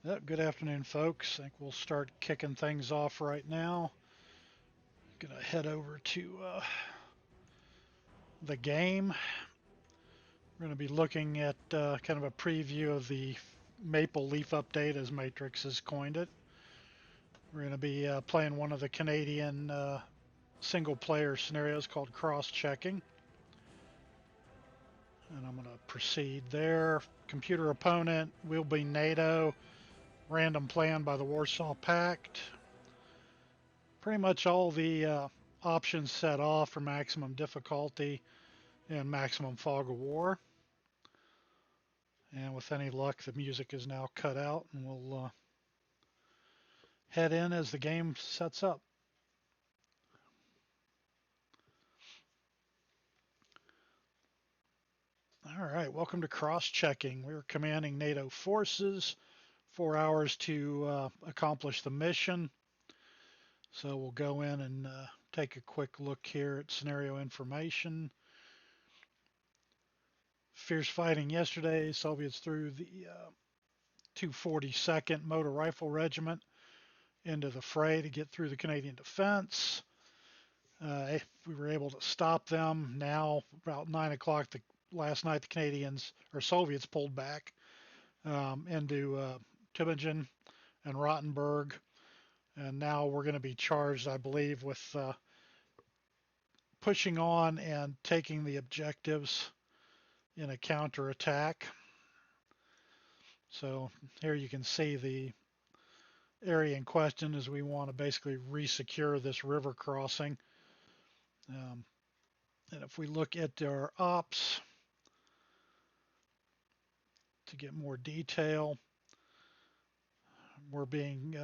Good afternoon, folks. I think we'll start kicking things off right now. Gonna head over to the game. We're gonna be looking at kind of a preview of the Maple Leaf update, as Matrix has coined it. We're gonna be playing one of the Canadian single-player scenarios called cross-checking, and I'm gonna proceed there. Computer opponent will be NATO. Random plan by the Warsaw Pact. Pretty much all the options set off for maximum difficulty and maximum fog of war. And with any luck, the music is now cut out, and we'll head in as the game sets up. All right, welcome to cross-checking. We're commanding NATO forces, 4 hours to accomplish the mission. So we'll go in and take a quick look here at scenario information. Fierce fighting yesterday. Soviets threw the 242nd Motor Rifle Regiment into the fray to get through the Canadian defense. We were able to stop them. Now, about 9 o'clock last night, the Canadians or Soviets pulled back into Tübingen and Rottenburg. And now we're going to be charged, I believe, with pushing on and taking the objectives in a counterattack. So here you can see the area in question as we want to basically resecure this river crossing. And if we look at our ops to get more detail, we're being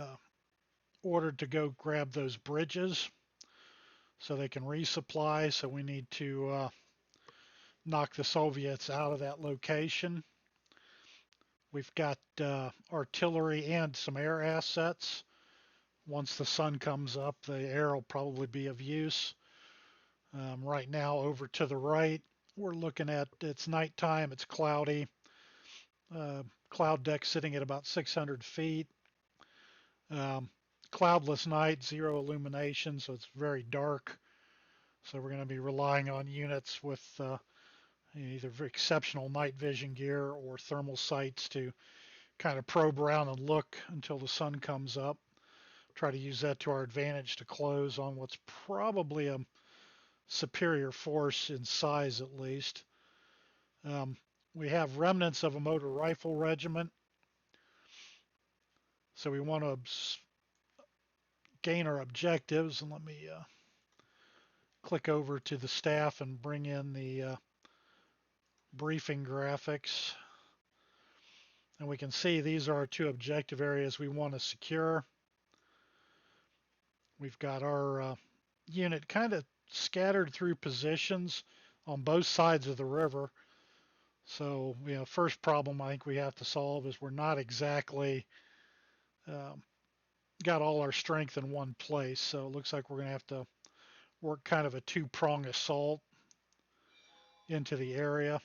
ordered to go grab those bridges so they can resupply. So we need to knock the Soviets out of that location. We've got artillery and some air assets. Once the sun comes up, the air will probably be of use. Right now, over to the right, we're looking at, it's nighttime, it's cloudy. Cloud deck sitting at about 600 feet. Cloudless night, zero illumination, so it's very dark. So we're going to be relying on units with either exceptional night vision gear or thermal sights to kind of probe around and look until the sun comes up. Try to use that to our advantage to close on what's probably a superior force in size, at least. We have remnants of a motor rifle regiment. So we want to gain our objectives, and let me click over to the staff and bring in the briefing graphics. And we can see these are our two objective areas we want to secure. We've got our unit kind of scattered through positions on both sides of the river. So, first problem I think we have to solve is we're not exactly got all our strength in one place. So it looks like we're going to have to work kind of a two-prong assault into the area.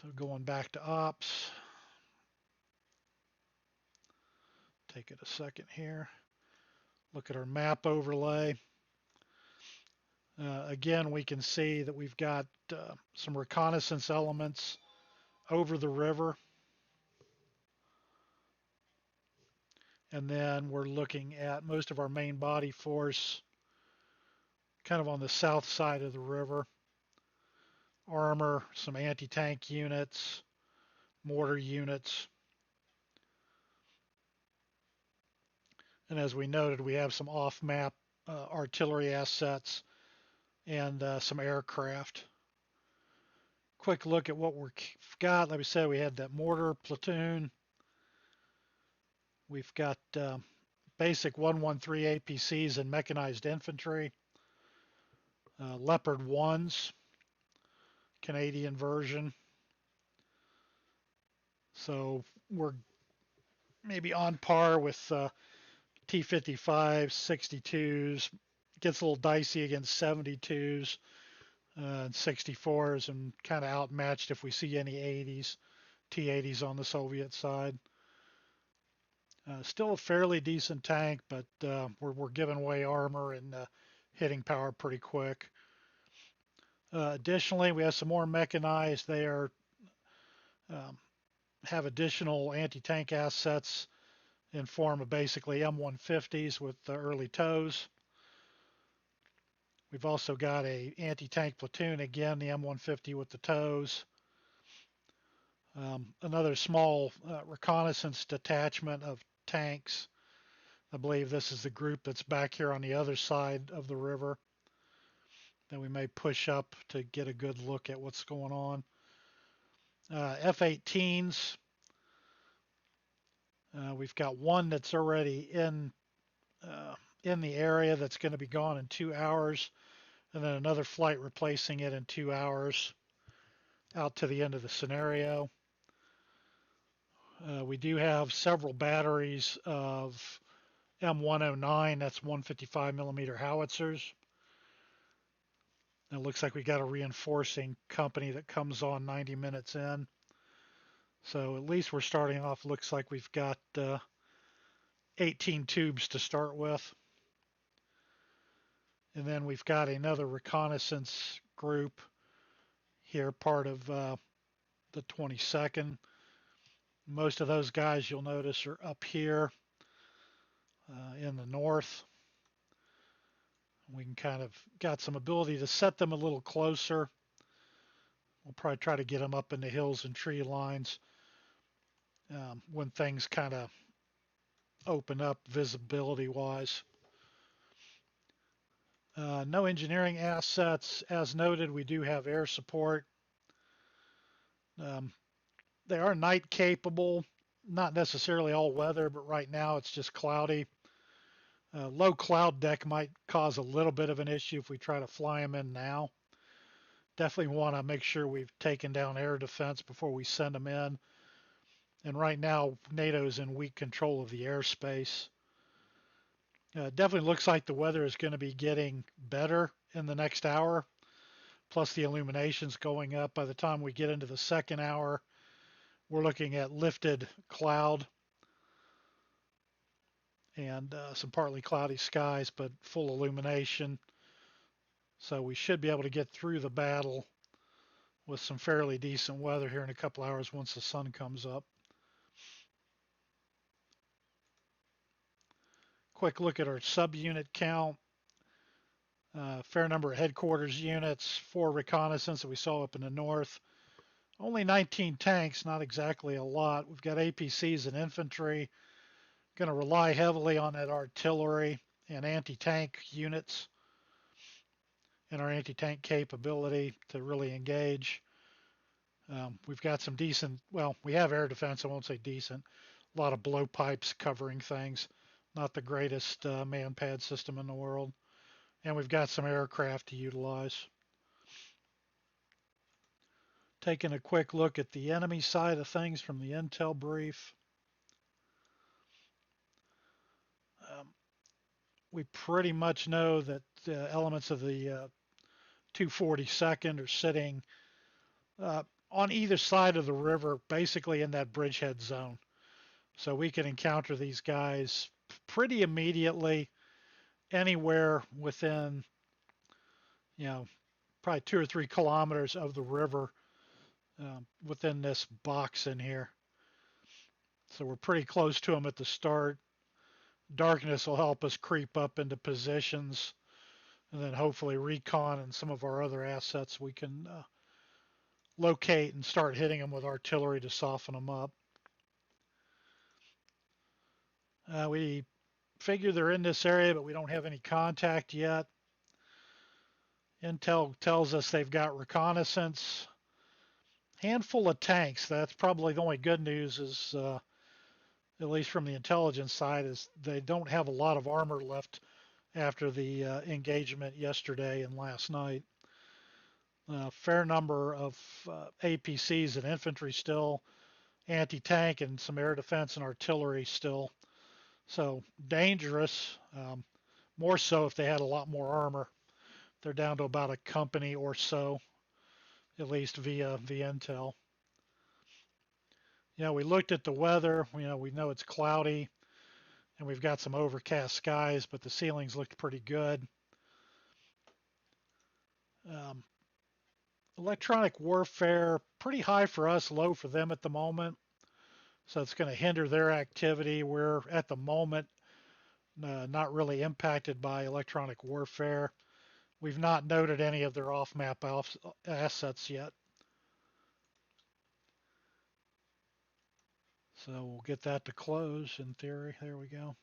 So going back to ops. Take it a second here. Look at our map overlay. Again, we can see that we've got some reconnaissance elements over the river. And then we're looking at most of our main body force kind of on the south side of the river. Armor, some anti-tank units, mortar units. And as we noted, we have some off-map artillery assets and some aircraft. Quick look at what we've got. Like we said, we had that mortar platoon. We've got basic 113 APCs and mechanized infantry. Leopard 1s, Canadian version. So we're maybe on par with T-55s, 62s. Gets a little dicey against 72s and 64s, and kind of outmatched if we see any 80s. T-80s on the Soviet side. Still a fairly decent tank, but we're giving away armor and hitting power pretty quick. Additionally, we have some more mechanized. They are um, have additional anti-tank assets in form of basically M150s with early tows. We've also got a anti-tank platoon, again the M150 with the tows. Another small reconnaissance detachment of tanks. I believe this is the group that's back here on the other side of the river that we may push up to get a good look at what's going on. F-18s. We've got one that's already in the area that's going to be gone in 2 hours, and then another flight replacing it in 2 hours out to the end of the scenario. We do have several batteries of M109, that's 155 millimeter howitzers. It looks like we got a reinforcing company that comes on 90 minutes in. So at least we're starting off, looks like we've got 18 tubes to start with. And then we've got another reconnaissance group here, part of the 22nd. Most of those guys you'll notice are up here in the north. We can kind of got some ability to set them a little closer. We'll probably try to get them up in the hills and tree lines when things kind of open up visibility wise. No engineering assets. As noted, we do have air support. They are night capable, not necessarily all weather, but right now it's just cloudy. Low cloud deck might cause a little bit of an issue if we try to fly them in now. Definitely want to make sure we've taken down air defense before we send them in. And right now, NATO's in weak control of the airspace. Definitely looks like the weather is going to be getting better in the next hour. Plus the illumination's going up. By the time we get into the second hour, we're looking at lifted cloud and some partly cloudy skies, but full illumination. So we should be able to get through the battle with some fairly decent weather here in a couple hours once the sun comes up. Quick look at our subunit count. Fair number of headquarters units, 4 reconnaissance that we saw up in the north. Only 19 tanks, not exactly a lot. We've got APCs and infantry. Going to rely heavily on that artillery and anti-tank units and our anti-tank capability to really engage. We've got some decent, well, we have air defense, I won't say decent. A lot of blowpipes covering things. Not the greatest man-pad system in the world. And we've got some aircraft to utilize. Taking a quick look at the enemy side of things from the intel brief. We pretty much know that elements of the 242nd are sitting on either side of the river, basically in that bridgehead zone. So we can encounter these guys pretty immediately anywhere within, probably 2 or 3 kilometers of the river within this box in here. So we're pretty close to them at the start. Darkness will help us creep up into positions, and then hopefully recon and some of our other assets we can locate and start hitting them with artillery to soften them up. We figure they're in this area, but we don't have any contact yet. Intel tells us they've got reconnaissance. Handful of tanks. That's probably the only good news is, at least from the intelligence side, is they don't have a lot of armor left after the engagement yesterday and last night. Fair number of APCs and infantry still, anti-tank and some air defense and artillery still. So dangerous, more so if they had a lot more armor. They're down to about a company or so, at least via the intel. We looked at the weather. We know it's cloudy and we've got some overcast skies, but the ceilings looked pretty good. Um, Electronic warfare, pretty high for us, low for them at the moment. So it's going to hinder their activity. We're at the moment not really impacted by electronic warfare. We've not noted any of their off-map assets yet. So we'll get that to close in theory. There we go.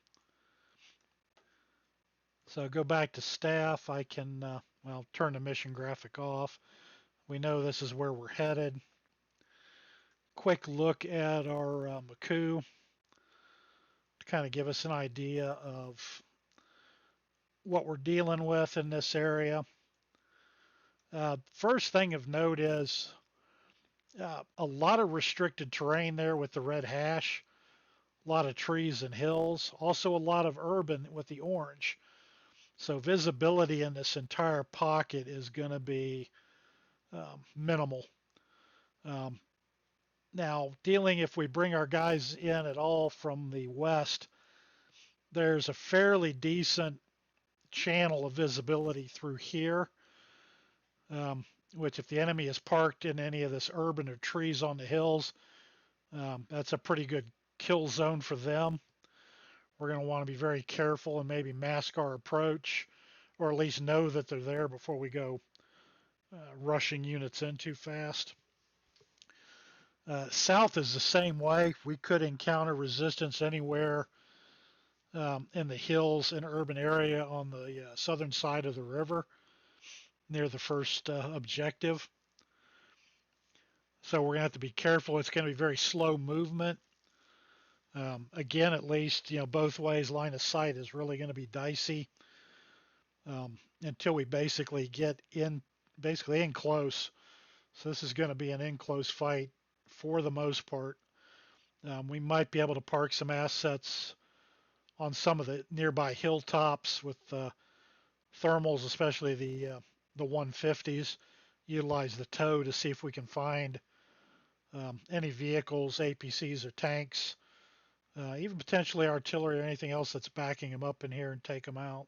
So go back to staff. I can, turn the mission graphic off. We know this is where we're headed. Quick look at our Maku to kind of give us an idea of what we're dealing with in this area. First thing of note is a lot of restricted terrain there with the red hash, a lot of trees and hills, also a lot of urban with the orange. So visibility in this entire pocket is going to be minimal. Um, Now, dealing if we bring our guys in at all from the west, there's a fairly decent channel of visibility through here, which if the enemy is parked in any of this urban or trees on the hills, that's a pretty good kill zone for them. We're going to want to be very careful and maybe mask our approach, or at least know that they're there before we go rushing units in too fast. South is the same way. We could encounter resistance anywhere in the hills and urban area on the southern side of the river near the first objective. So we're going to have to be careful. It's going to be very slow movement. Again, at least, both ways, line of sight is really going to be dicey until we basically get in close. So this is going to be an in close fight for the most part. We might be able to park some assets on some of the nearby hilltops with thermals, especially the 150s. Utilize the tow to see if we can find any vehicles, APCs or tanks, even potentially artillery or anything else that's backing them up in here, and take them out.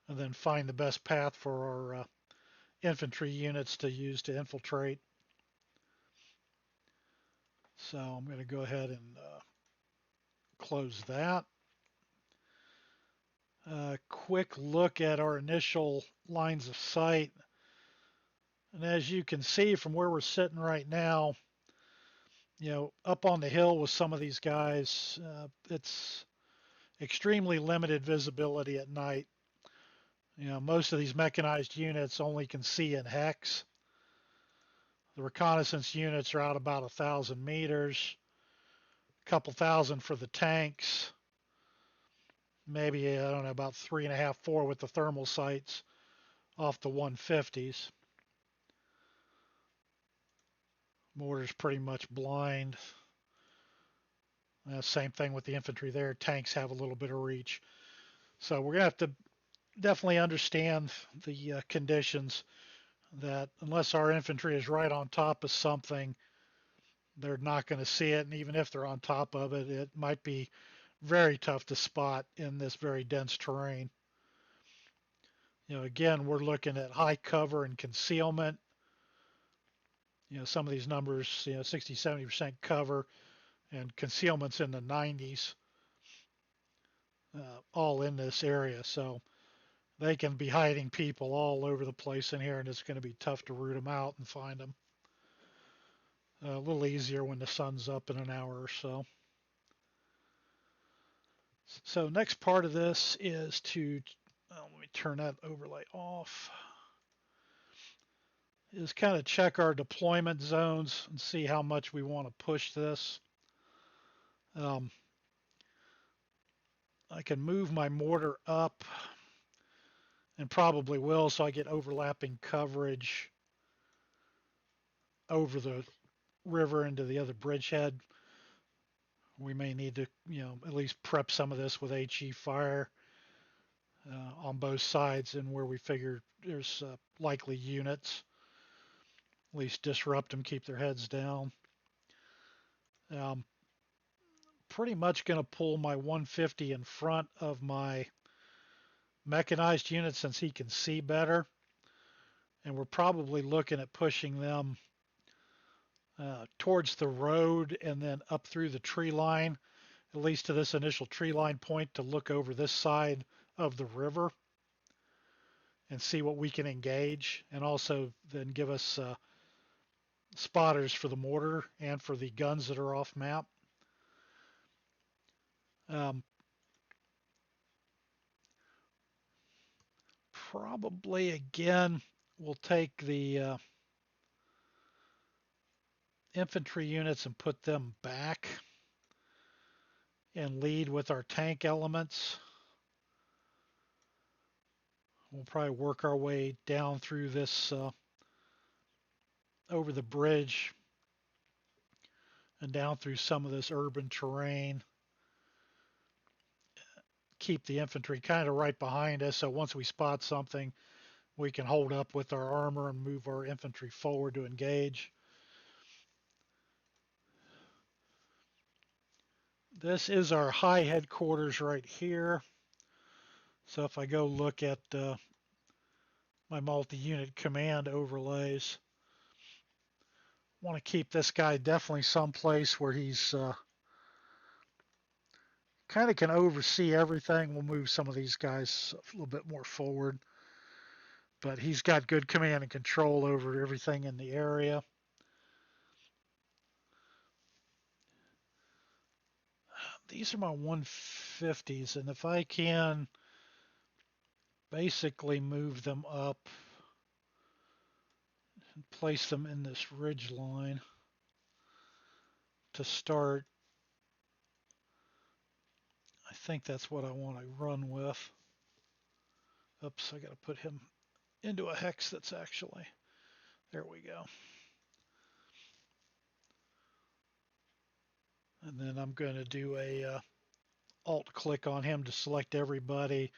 And then find the best path for our infantry units to use to infiltrate. So I'm going to go ahead and close that. Quick look at our initial lines of sight. And as you can see from where we're sitting right now, up on the hill with some of these guys, it's extremely limited visibility at night. Most of these mechanized units only can see in hex. The reconnaissance units are out about 1,000 meters, a couple thousand for the tanks, maybe, I don't know, about 3.5, 4 with the thermal sights off the 150s. Mortar's pretty much blind. Same thing with the infantry there. Tanks have a little bit of reach. So we're going to have to definitely understand the conditions, that unless our infantry is right on top of something, they're not going to see it. And even if they're on top of it, it might be very tough to spot in this very dense terrain. Again, we're looking at high cover and concealment. Some of these numbers, 60, 70% cover and concealment's in the 90s, all in this area. So they can be hiding people all over the place in here, and it's going to be tough to root them out and find them. A little easier when the sun's up in an hour or so. So next part of this is to, let me turn that overlay off, is kind of check our deployment zones and see how much we want to push this. I can move my mortar up, and probably will, so I get overlapping coverage over the river into the other bridgehead. We may need to, at least prep some of this with HE fire on both sides, and where we figure there's likely units. At least disrupt them, keep their heads down. Um, Pretty much going to pull my 150 in front of my mechanized unit since he can see better. And we're probably looking at pushing them towards the road and then up through the tree line, at least to this initial tree line point, to look over this side of the river and see what we can engage, and also then give us spotters for the mortar and for the guns that are off map. Um, Probably again, we'll take the infantry units and put them back and lead with our tank elements. We'll probably work our way down through this over the bridge and down through some of this urban terrain. Keep the infantry kind of right behind us, so once we spot something, we can hold up with our armor and move our infantry forward to engage. This is our high headquarters right here. So if I go look at my multi-unit command overlays, want to keep this guy definitely someplace where he's kind of can oversee everything. We'll move some of these guys a little bit more forward, but he's got good command and control over everything in the area. These are my 150s, and if I can basically move them up and place them in this ridge line to start, I think that's what I want to run with. Oops, I got to put him into a hex that's actually, there we go. And then I'm going to do a alt click on him to select everybody.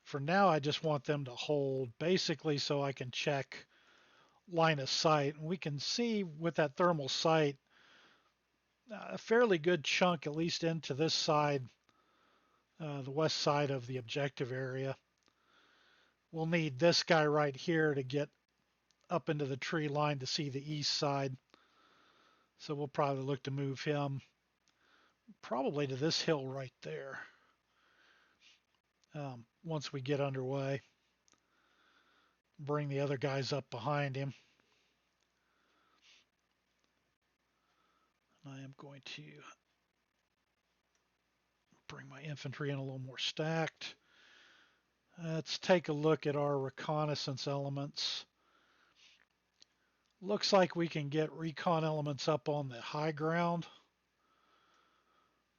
For now, I just want them to hold basically so I can check line of sight. And we can see with that thermal sight a fairly good chunk, at least into this side, the west side of the objective area. We'll need this guy right here to get up into the tree line to see the east side. So we'll probably look to move him probably to this hill right there once we get underway. Bring the other guys up behind him. I am going to bring my infantry in a little more stacked. Let's take a look at our reconnaissance elements. Looks like we can get recon elements up on the high ground.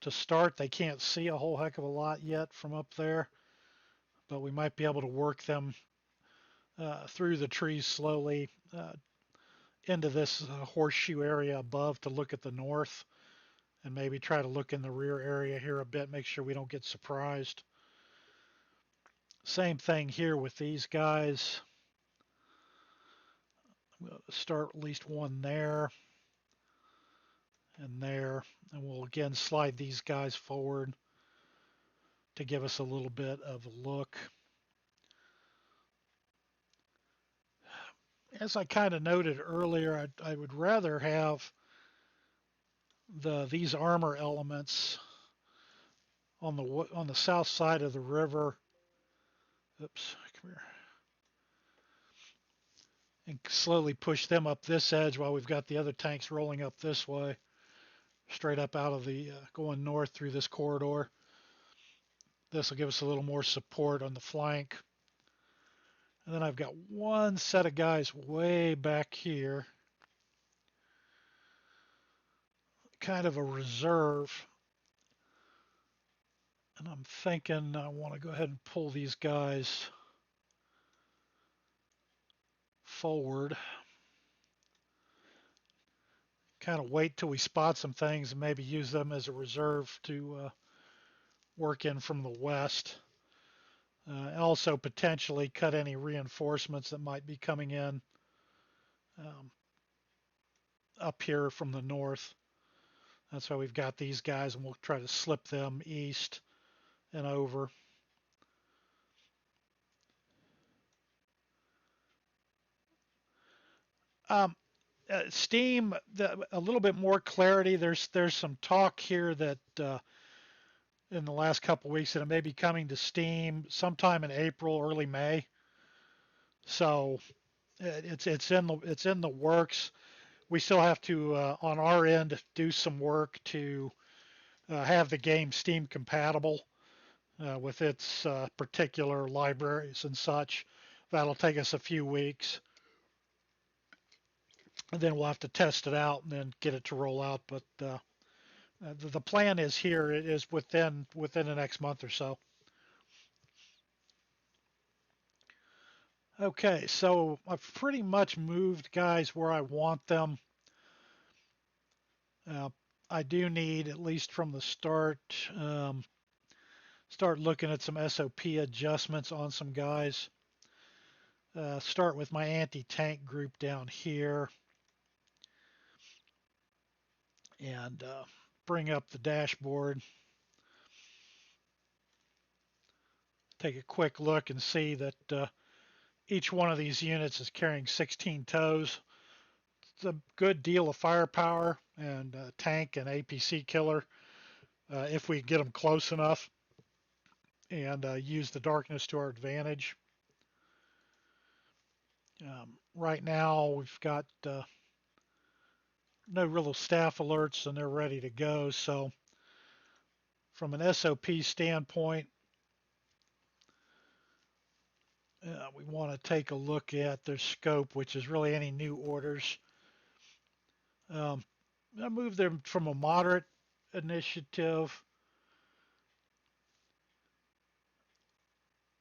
To start, they can't see a whole heck of a lot yet from up there, but we might be able to work them through the trees slowly into this horseshoe area above to look at the north, and maybe try to look in the rear area here a bit, make sure we don't get surprised. Same thing here with these guys. We'll start at least one there and there, and we'll again slide these guys forward to give us a little bit of a look. As I kind of noted earlier, I would rather have these armor elements on the south side of the river. Oops, come here. And slowly push them up this edge while we've got the other tanks rolling up this way, straight up out of the going north through this corridor. This will give us a little more support on the flank. And then I've got one set of guys way back here, kind of a reserve. And I'm thinking I want to go ahead and pull these guys forward. Kind of wait till we spot some things and maybe use them as a reserve to work in from the west. Also potentially cut any reinforcements that might be coming in up here from the north. That's why we've got these guys, and we'll try to slip them east and over. Um, Steam, a little bit more clarity. There's some talk here that in the last couple of weeks that it may be coming to Steam sometime in April, early May. So it's in the works. We still have to on our end do some work to have the game Steam compatible with its particular libraries and such. That'll take us a few weeks, and then we'll have to test it out and then get it to roll out. But the plan is here. It is within the next month or so. Okay, so I've pretty much moved guys where I want them. Uh, I do need, at least from the start, start looking at some SOP adjustments on some guys. Start with my anti-tank group down here and bring up the dashboard. Take a quick look and see that each one of these units is carrying 16 tows. It's a good deal of firepower and tank and APC killer if we get them close enough and use the darkness to our advantage. Right now we've got no real staff alerts and they're ready to go. So from an SOP standpoint, we want to take a look at their scope, which is really any new orders. I moved them from a moderate initiative.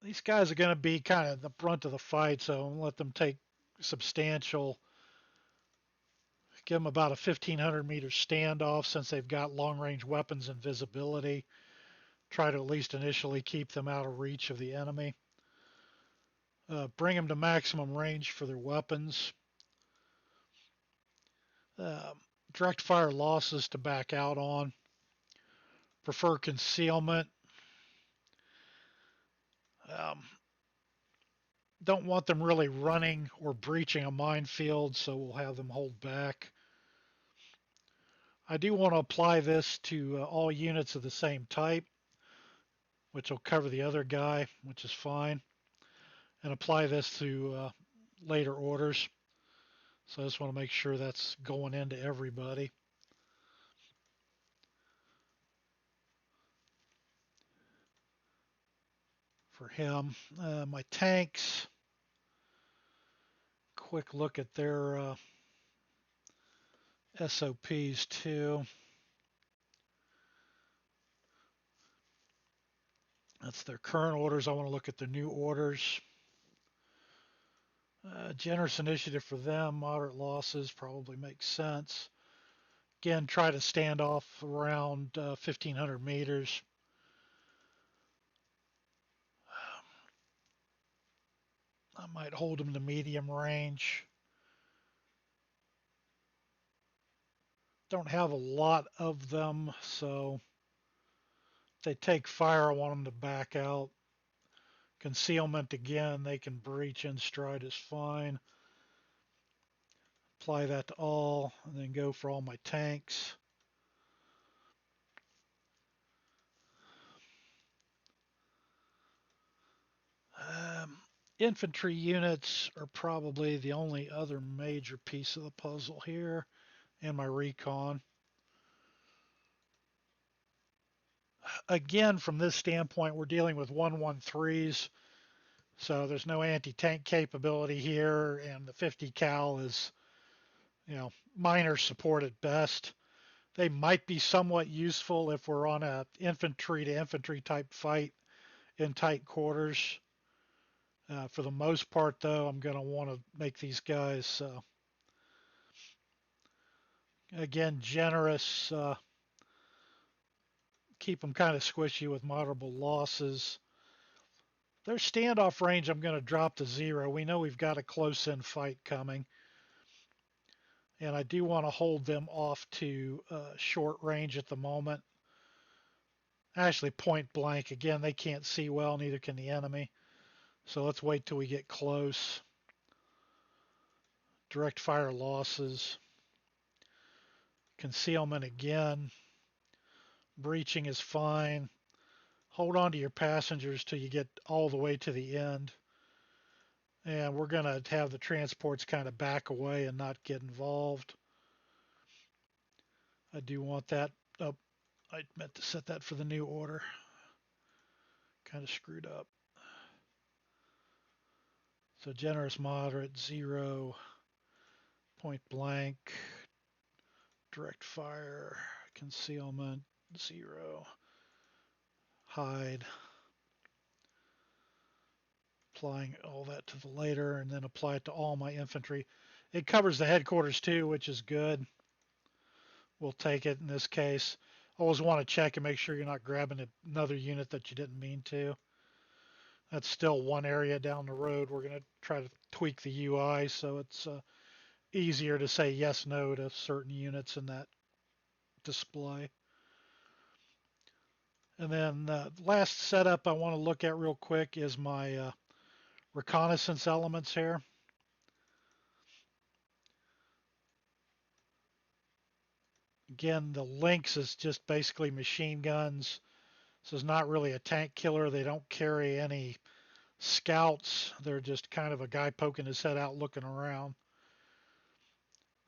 These guys are going to be kind of the brunt of the fight, so I'm going to let them take substantial, give them about a 1,500-meter standoff since they've got long-range weapons and visibility. Try to at least initially keep them out of reach of the enemy. Bring them to maximum range for their weapons. Direct fire losses to back out on. Prefer concealment. Don't want them really running or breaching a minefield, so we'll have them hold back. I do want to apply this to all units of the same type, which will cover the other guy, which is fine, and apply this to later orders. So I just want to make sure that's going into everybody. For him, my tanks, quick look at their SOPs too. That's their current orders. I want to look at their new orders. Generous initiative for them, moderate losses probably makes sense. Again, try to stand off around 1,500 meters. I might hold them to medium range. Don't have a lot of them, so if they take fire, I want them to back out. Concealment, again, they can breach in stride is fine. Apply that to all, and then go for all my tanks. Infantry units are probably the only other major piece of the puzzle here, and my recon. Again, from this standpoint, we're dealing with 113s, so there's no anti-tank capability here, and the 50 cal is, minor support at best. They might be somewhat useful if we're on a infantry to infantry type fight in tight quarters. For the most part, though, I'm going to want to make these guys, again, generous, keep them kind of squishy with moderable losses. Their standoff range I'm going to drop to 0. We know we've got a close-in fight coming. And I do want to hold them off to short range at the moment. Actually, point blank. Again, they can't see well, neither can the enemy. So let's wait till we get close. Direct fire losses. Concealment again. Breaching is fine. Hold on to your passengers till you get all the way to the end. And we're going to have the transports kind of back away and not get involved. I do want that. Oh, I meant to set that for the new order. Kind of screwed up. So generous, moderate, 0, point blank, direct fire, concealment, 0, hide. Applying all that to the later, and then apply it to all my infantry. It covers the headquarters too, which is good. We'll take it in this case. Always want to check and make sure you're not grabbing another unit that you didn't mean to. That's still one area down the road. We're going to try to tweak the UI so it's easier to say yes, no to certain units in that display. And then last setup I want to look at real quick is my reconnaissance elements here. Again, the Lynx is just basically machine guns. So it's not really a tank killer. They don't carry any scouts. They're just kind of a guy poking his head out looking around.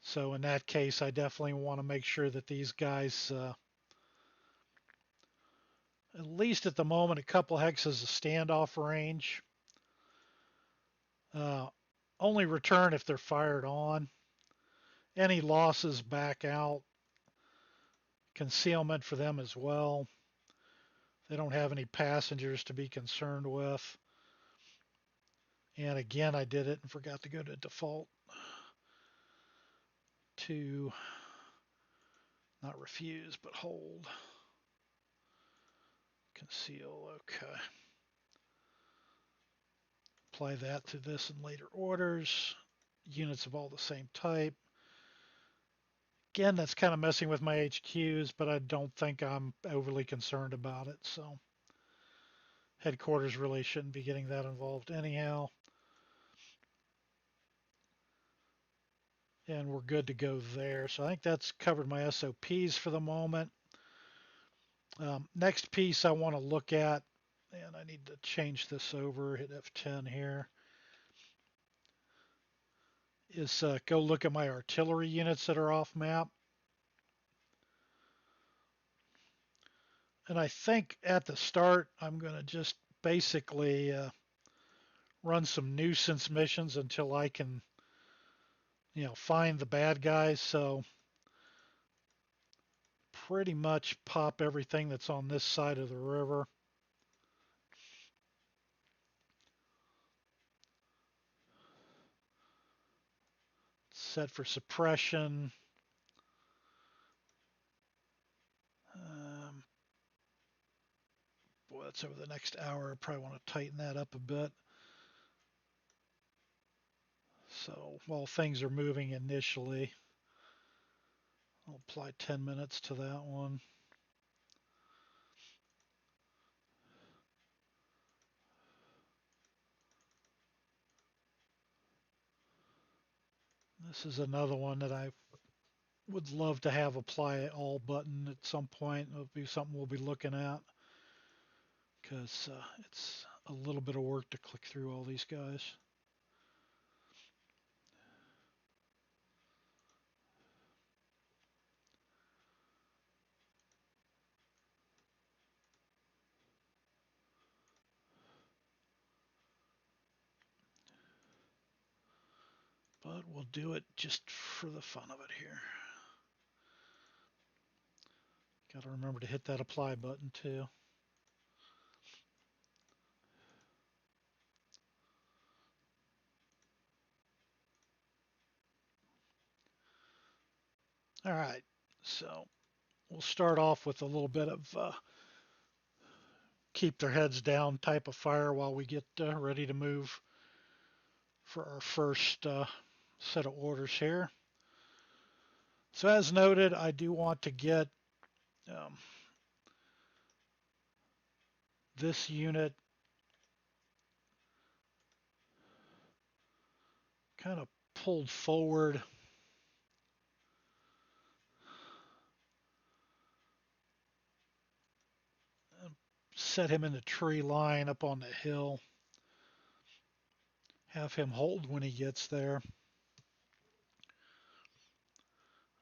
So in that case, I definitely want to make sure that these guys, at least at the moment, a couple hexes of standoff range. Only return if they're fired on. Any losses back out. Concealment for them as well. They don't have any passengers to be concerned with. And again, I did it and forgot to go to default. To not refuse, but hold. Conceal, okay. Apply that to this in later orders. Units of all the same type. Again, that's kind of messing with my HQs, but I don't think I'm overly concerned about it. So headquarters really shouldn't be getting that involved anyhow. And we're good to go there. So I think that's covered my SOPs for the moment. Next piece I want to look at, and I need to change this over, hit F10 here, is go look at my artillery units that are off map. And I think at the start, I'm going to just basically run some nuisance missions until I can, find the bad guys. So pretty much pop everything that's on this side of the river. Set for suppression. Boy, that's over the next hour. I probably want to tighten that up a bit. So while things are moving initially, I'll apply 10 minutes to that one. This is another one that I would love to have apply all button at some point. It'll be something we'll be looking at because it's a little bit of work to click through all these guys. But we'll do it just for the fun of it here. Got to remember to hit that apply button too. All right, so we'll start off with a little bit of keep their heads down type of fire while we get ready to move for our first set of orders here. So as noted, I do want to get um, this unit kind of pulled forward. Set him in the tree line up on the hill. Have him hold when he gets there.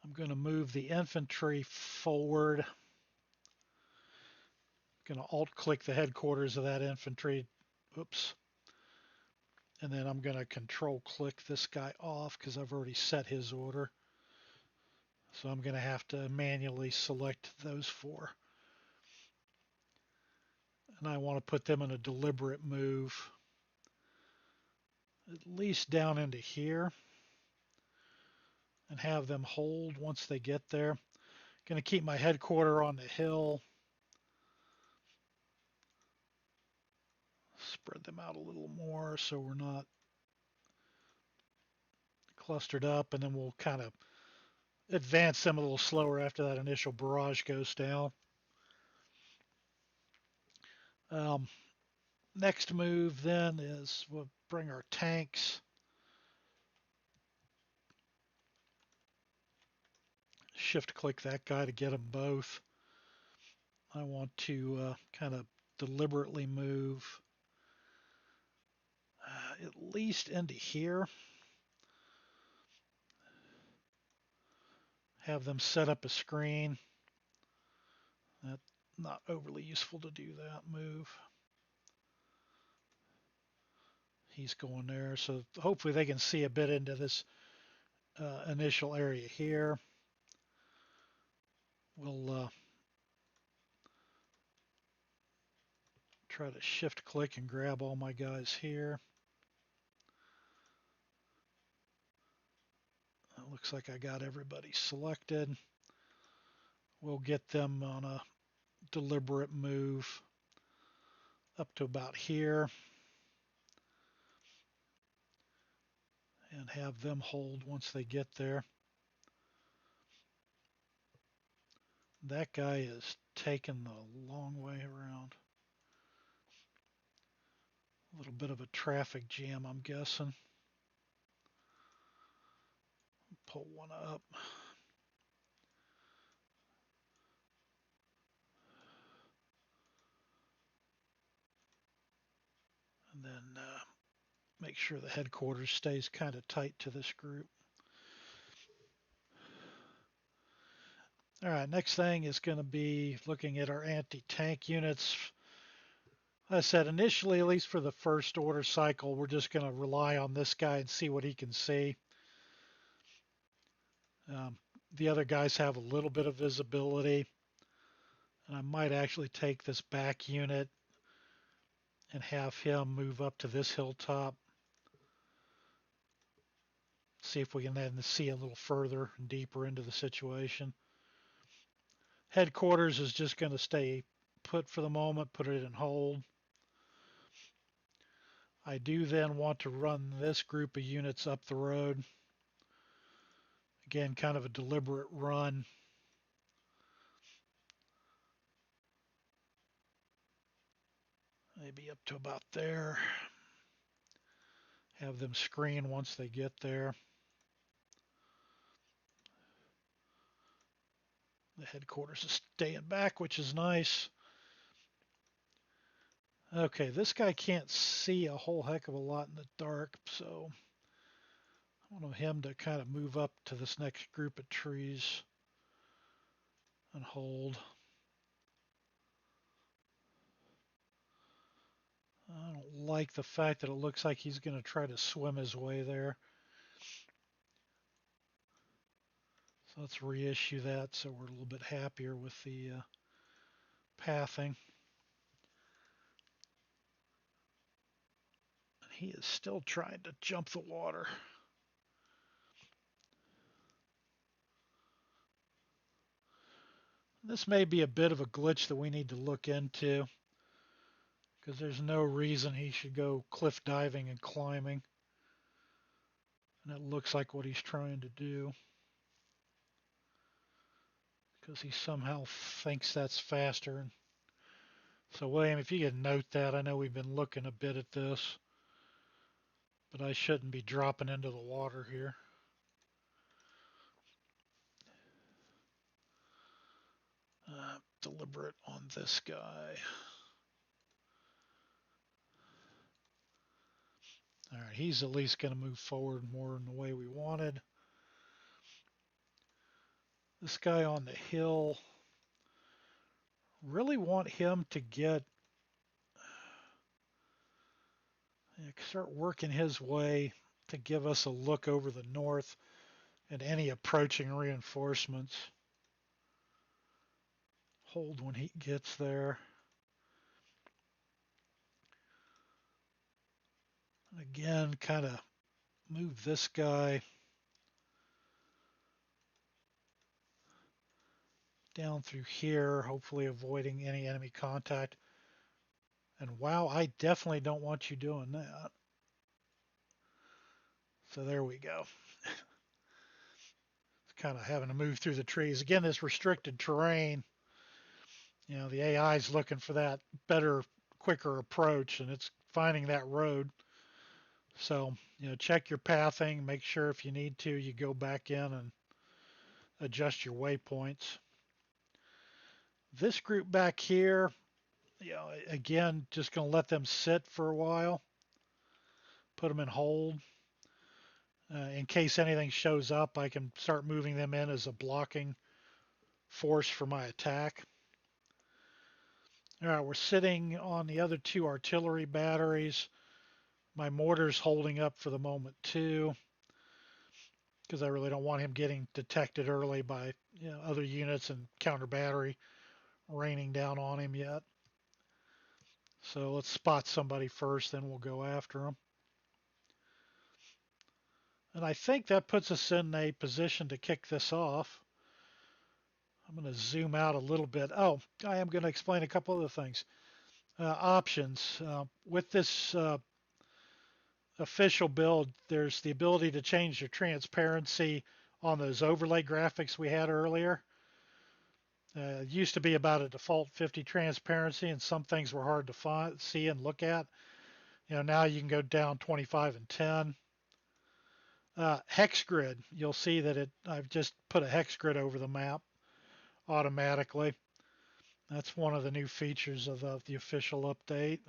I'm going to move the infantry forward. I'm going to alt-click the headquarters of that infantry. Oops. And then I'm going to control-click this guy off because I've already set his order. So I'm going to have to manually select those four. And I want to put them in a deliberate move, at least down into here, and have them hold once they get there. Going to keep my headquarters on the hill. Spread them out a little more so we're not clustered up, and then we'll kind of advance them a little slower after that initial barrage goes down. Next move then is we'll bring our tanks. Shift click that guy to get them both. I want to kind of deliberately move at least into here. Have them set up a screen. That's not overly useful to do that move. He's going there, so hopefully they can see a bit into this initial area here. We'll try to shift click and grab all my guys here. It looks like I got everybody selected. We'll get them on a deliberate move up to about here and have them hold once they get there. That guy is taking the long way around. A little bit of a traffic jam, I'm guessing. Pull one up. And then make sure the headquarters stays kind of tight to this group. All right, next thing is going to be looking at our anti-tank units. As I said, initially, at least for the first order cycle, we're just going to rely on this guy and see what he can see. The other guys have a little bit of visibility. And I might actually take this back unit and have him move up to this hilltop. See if we can then see a little further and deeper into the situation. Headquarters is just going to stay put for the moment, put it in hold. I do then want to run this group of units up the road. Again, kind of a deliberate run. Maybe up to about there. Have them screen once they get there. The headquarters is staying back, which is nice. Okay, this guy can't see a whole heck of a lot in the dark, so I want him to kind of move up to this next group of trees and hold. I don't like the fact that it looks like he's going to try to swim his way there. So let's reissue that so we're a little bit happier with the pathing. He is still trying to jump the water. This may be a bit of a glitch that we need to look into, because there's no reason he should go cliff diving and climbing. And it looks like what he's trying to do. because he somehow thinks that's faster. So William, if you can note that, I know we've been looking a bit at this, but I shouldn't be dropping into the water here. Deliberate on this guy. All right, he's at least going to move forward more in the way we wanted. This guy on the hill, really want him to start working his way to give us a look over the north and any approaching reinforcements. Hold when he gets there. Again, kind of move this guy down through here, hopefully avoiding any enemy contact. And wow, I definitely don't want you doing that. So there we go. It's kind of having to move through the trees. Again, this restricted terrain, the AI is looking for that better, quicker approach, and it's finding that road. So, check your pathing, make sure if you need to, you go back in and adjust your waypoints. This group back here, again, just going to let them sit for a while, put them in hold. In case anything shows up, I can start moving them in as a blocking force for my attack. All right, we're sitting on the other two artillery batteries. My mortar's holding up for the moment too, because I really don't want him getting detected early by other units and counter battery raining down on him yet. So let's spot somebody first, then we'll go after him. And I think that puts us in a position to kick this off. I'm going to zoom out a little bit. Oh, I am going to explain a couple other things. Options. With this official build, there's the ability to change your transparency on those overlay graphics we had earlier. It used to be about a default 50 transparency, and some things were hard to see and look at. Now you can go down 25 and 10. Hex grid, you'll see that I've just put a hex grid over the map automatically. That's one of the new features of the official update.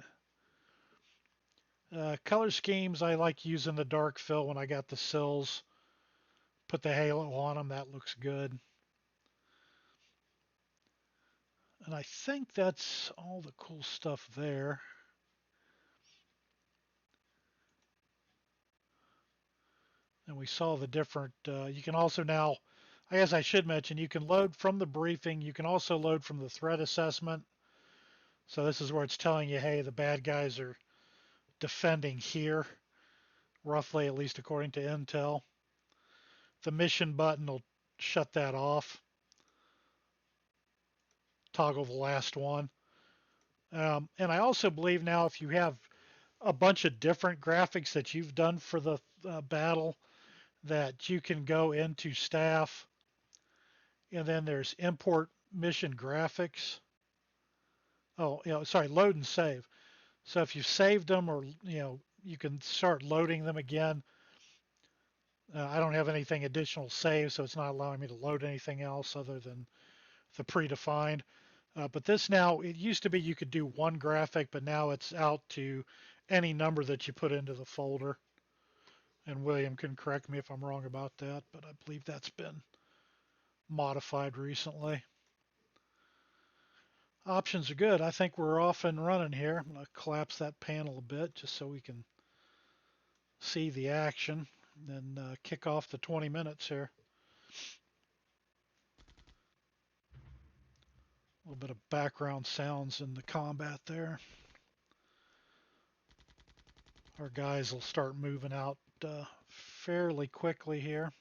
Color schemes, I like using the dark fill when I got the sills. Put the halo on them, that looks good. And I think that's all the cool stuff there. And we saw the different, you can also now, I guess I should mention, you can load from the briefing. You can also load from the threat assessment. So this is where it's telling you, hey, the bad guys are defending here, roughly, at least according to Intel. The mission button will shut that off. Toggle the last one. And I also believe now if you have a bunch of different graphics that you've done for the battle, that you can go into staff, and then there's import mission graphics. Oh, sorry, load and save. So if you've saved them, or you can start loading them again. I don't have anything additional saved, so it's not allowing me to load anything else other than the predefined. But this now, it used to be you could do one graphic, but now it's out to any number that you put into the folder. And William can correct me if I'm wrong about that, but I believe that's been modified recently. Options are good. I think we're off and running here. I'm going to collapse that panel a bit just so we can see the action, and then kick off the 20 minutes here. A little bit of background sounds in the combat there. Our guys will start moving out fairly quickly here.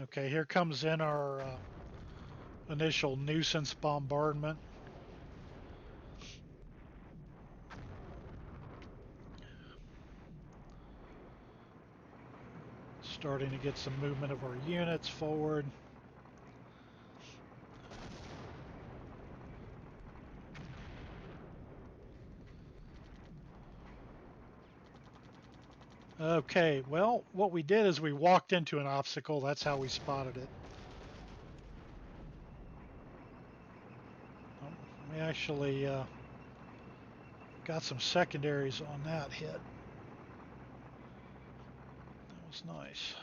Okay, here comes in our initial nuisance bombardment. Starting to get some movement of our units forward. Okay, well, what we did is we walked into an obstacle. That's how we spotted it. We actually got some secondaries on that hit. That was nice.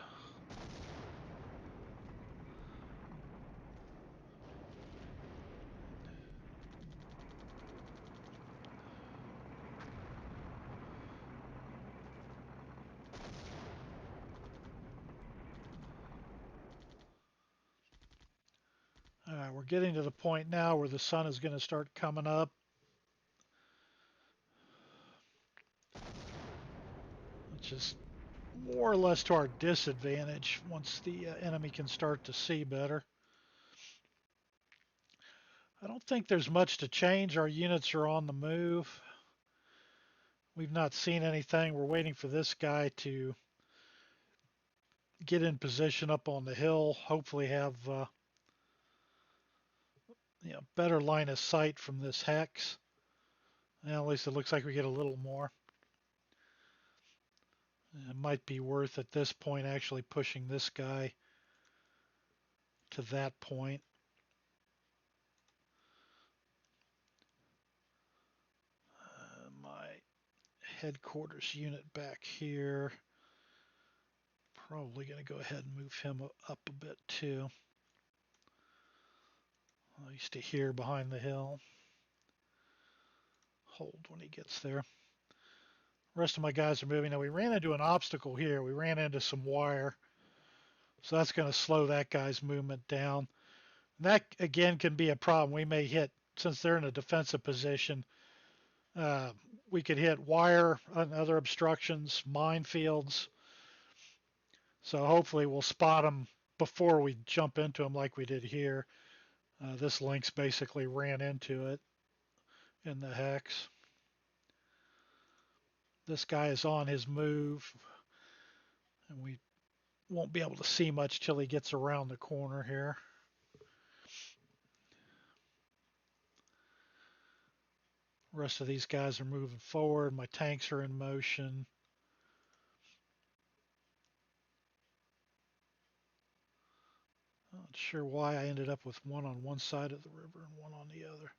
All right, we're getting to the point now where the sun is going to start coming up. Which is more or less to our disadvantage once the enemy can start to see better. I don't think there's much to change. Our units are on the move. We've not seen anything. We're waiting for this guy to get in position up on the hill. Hopefully have better line of sight from this hex. Well, at least it looks like we get a little more. It might be worth at this point actually pushing this guy to that point. My headquarters unit back here. Probably going to go ahead and move him up a bit too. At least to here behind the hill. Hold when he gets there. The rest of my guys are moving. Now we ran into an obstacle here. We ran into some wire. So that's going to slow that guy's movement down. And that again can be a problem. We may hit, since they're in a defensive position, we could hit wire and other obstructions, minefields. So hopefully we'll spot them before we jump into them like we did here. This lynx basically ran into it in the hex. This guy is on his move, and we won't be able to see much till he gets around the corner here. The rest of these guys are moving forward. My tanks are in motion. Not sure why I ended up with one on one side of the river and one on the other.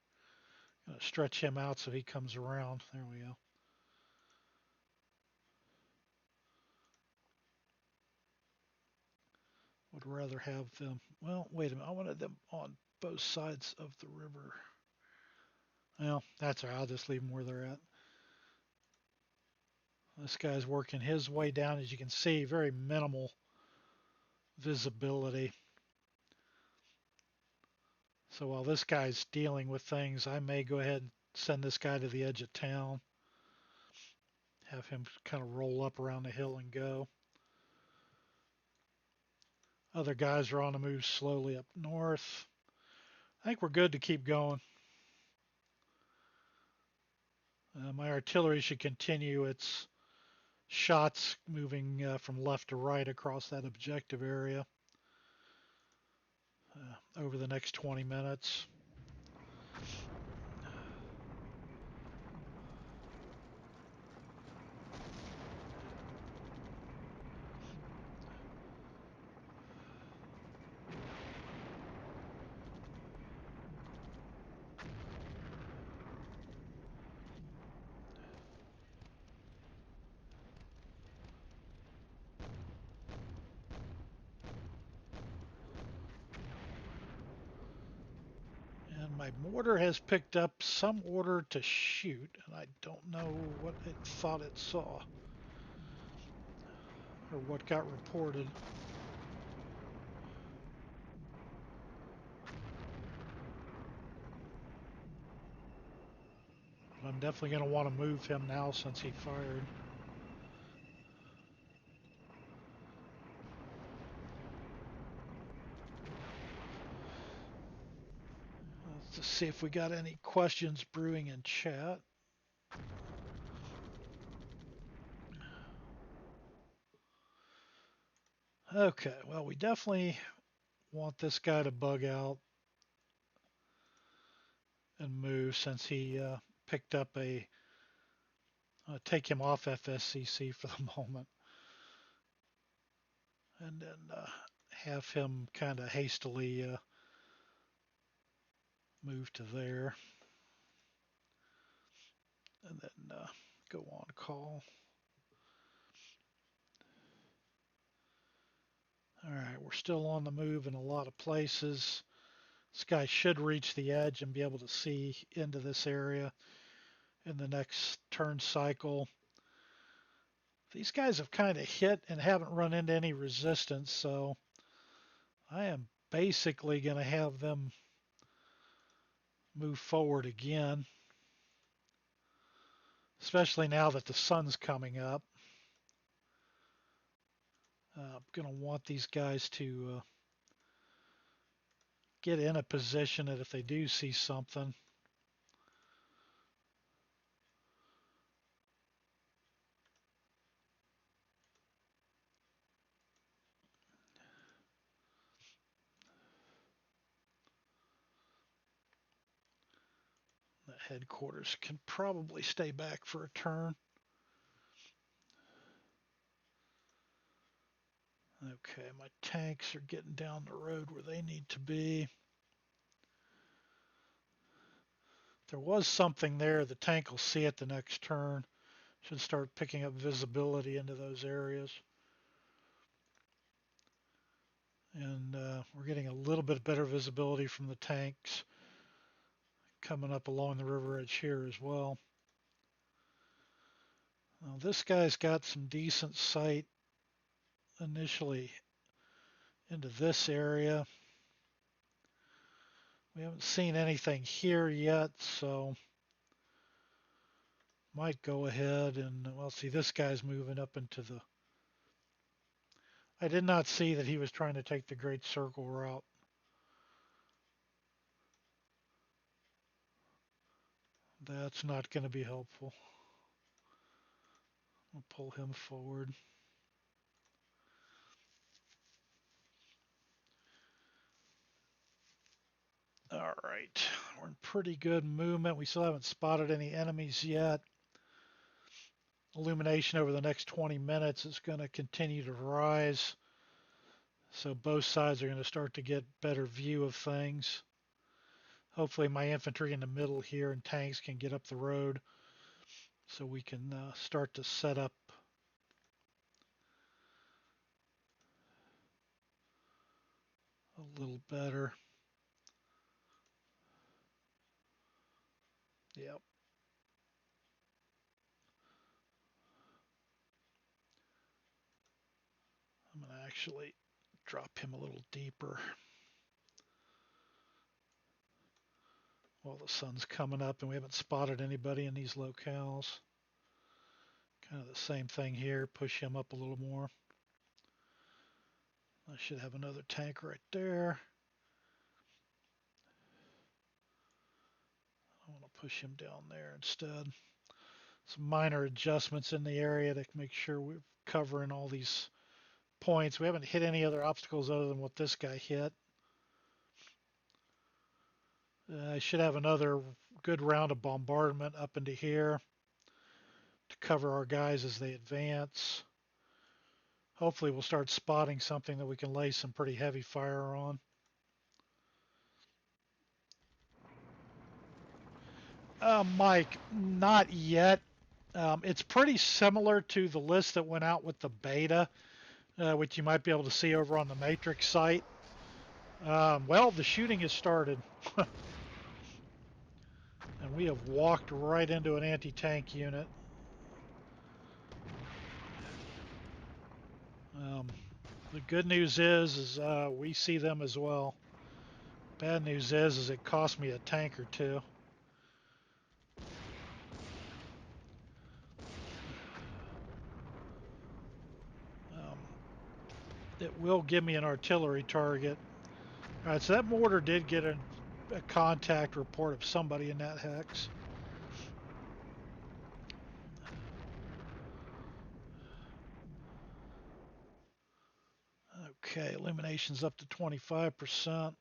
Gonna stretch him out so he comes around. There we go. Would rather have them. Well, wait a minute. I wanted them on both sides of the river. Well, that's all right. I'll just leave them where they're at. This guy's working his way down. As you can see, very minimal visibility. So while this guy's dealing with things, I may go ahead and send this guy to the edge of town. Have him kind of roll up around the hill and go. Other guys are on the move slowly up north. I think we're good to keep going. My artillery should continue its shots moving from left to right across that objective area over the next 20 minutes. And my mortar has picked up some order to shoot, and I don't know what it thought it saw or what got reported. But I'm definitely going to want to move him now since he fired. Let's see if we got any questions brewing in chat. Okay, well, we definitely want this guy to bug out and move since he picked up a take him off FSCC for the moment. and then have him kind of hastily move to there, and then go on call. All right, we're still on the move in a lot of places. This guy should reach the edge and be able to see into this area in the next turn cycle. These guys have kind of hit and haven't run into any resistance, so I am basically going to have them move forward again, especially now that the sun's coming up. I'm going to want these guys to get in a position that if they do see something, the headquarters can probably stay back for a turn. Okay, my tanks are getting down the road where they need to be. There was something there. The tank will see it the next turn. Should start picking up visibility into those areas. And we're getting a little bit better visibility from the tanks coming up along the river edge here as well. Now this guy's got some decent sight initially into this area. We haven't seen anything here yet, so might go ahead and, well, see, this guy's moving up into the... I did not see that he was trying to take the Great Circle route. That's not going to be helpful. I'll pull him forward. All right, we're in pretty good movement. We still haven't spotted any enemies yet. Illumination over the next 20 minutes is going to continue to rise. So both sides are going to start to get better view of things. Hopefully my infantry in the middle here and tanks can get up the road so we can start to set up a little better. Yep. I'm going to actually drop him a little deeper while the sun's coming up and we haven't spotted anybody in these locales. Kind of the same thing here, push him up a little more. I should have another tank right there. I want to push him down there instead. Some minor adjustments in the area to make sure we're covering all these points. We haven't hit any other obstacles other than what this guy hit. I should have another good round of bombardment up into here to cover our guys as they advance. Hopefully we'll start spotting something that we can lay some pretty heavy fire on. Mike, not yet. It's pretty similar to the list that went out with the beta, which you might be able to see over on the Matrix site. Well, the shooting has started. And we have walked right into an anti-tank unit. The good news is we see them as well. Bad news is it cost me a tank or two. It will give me an artillery target. All right, so that mortar did get a contact report of somebody in that hex. Okay, illumination's up to 25%.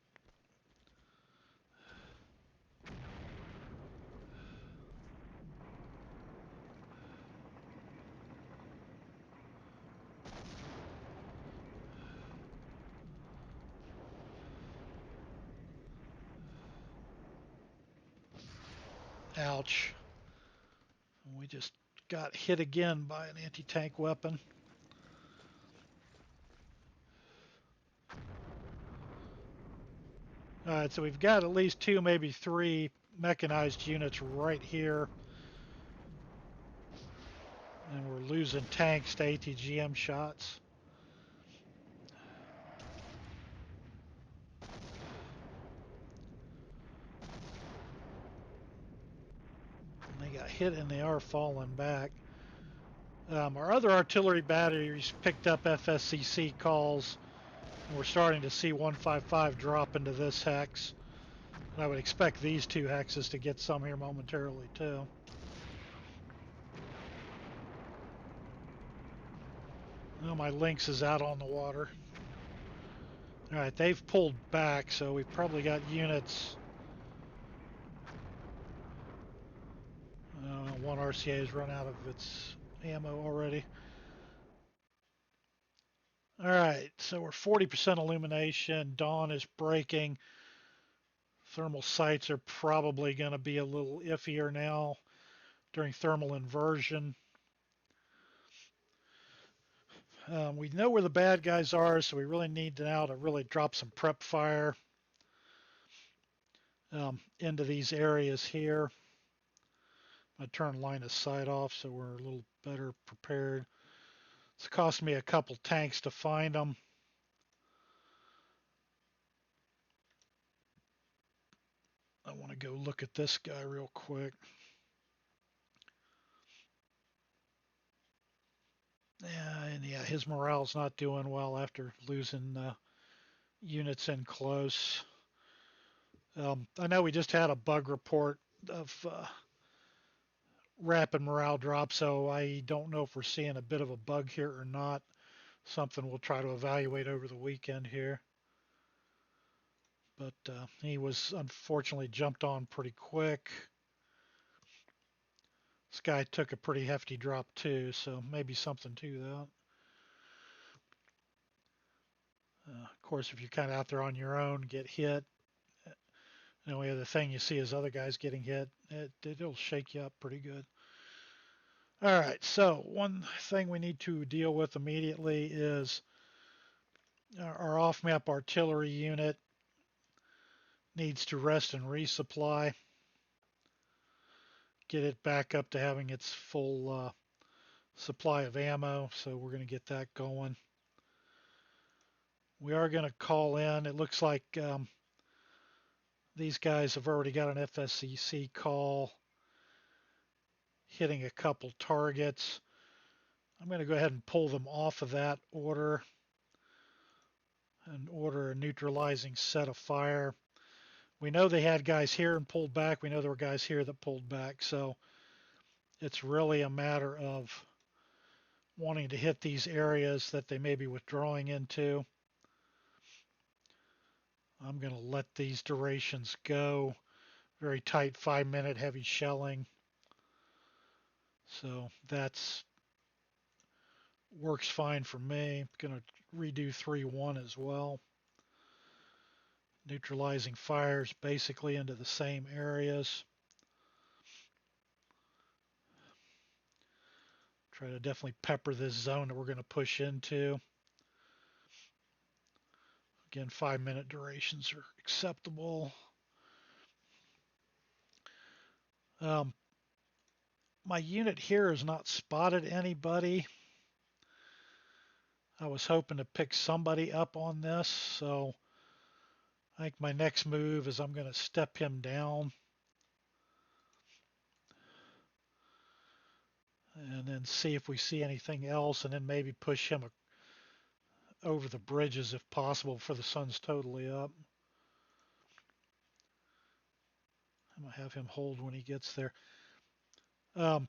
Ouch. We just got hit again by an anti-tank weapon. Alright, so we've got at least 2, maybe 3 mechanized units right here. And we're losing tanks to ATGM shots. And they got hit and they are falling back. Our other artillery batteries picked up FSCC calls. And we're starting to see 155 drop into this hex. And I would expect these 2 hexes to get some here momentarily too. Oh, my Lynx is out on the water. Alright, they've pulled back, so we've probably got units. One RCA has run out of its ammo already. Alright, so we're 40% illumination. Dawn is breaking. Thermal sights are probably going to be a little iffier now during thermal inversion. We know where the bad guys are, so we really need now to really drop some prep fire into these areas here. I turn line of sight off so we're a little better prepared. It's cost me a couple tanks to find them. I want to go look at this guy real quick. Yeah, his morale's not doing well after losing units in close. I know we just had a bug report of rapid morale drop, so I don't know if we're seeing a bit of a bug here or not. Something we'll try to evaluate over the weekend here. But he was unfortunately jumped on pretty quick. This guy took a pretty hefty drop too, so maybe something to that. Of course, if you're kind of out there on your own, get hit, the only other thing you see is other guys getting hit. It'll shake you up pretty good. All right, so one thing we need to deal with immediately is our off-map artillery unit needs to rest and resupply. Get it back up to having its full supply of ammo, so we're going to get that going. We are going to call in. It looks like these guys have already got an FSCC call hitting a couple targets. I'm going to go ahead and pull them off of that order and order a neutralizing set of fire. We know they had guys here and pulled back. We know there were guys here that pulled back. So it's really a matter of wanting to hit these areas that they may be withdrawing into. I'm going to let these durations go. Very tight 5-minute heavy shelling. So that's works fine for me. I'm going to redo 3-1 as well. Neutralizing fires basically into the same areas. Try to definitely pepper this zone that we're going to push into. Again, 5-minute durations are acceptable. My unit here has not spotted anybody. I was hoping to pick somebody up on this, so I think my next move is I'm going to step him down and then see if we see anything else, and then maybe push him over the bridges if possible before the sun's totally up. I'm going to have him hold when he gets there. All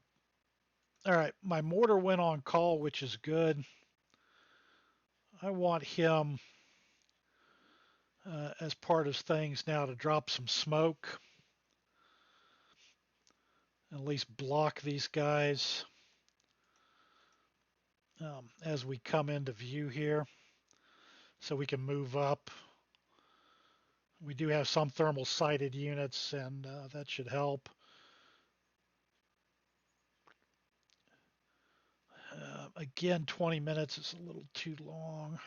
right, my mortar went on call, which is good. I want him as part of things now to drop some smoke. At least block these guys as we come into view here, so we can move up. We do have some thermal sighted units, and that should help. Again, 20 minutes is a little too long.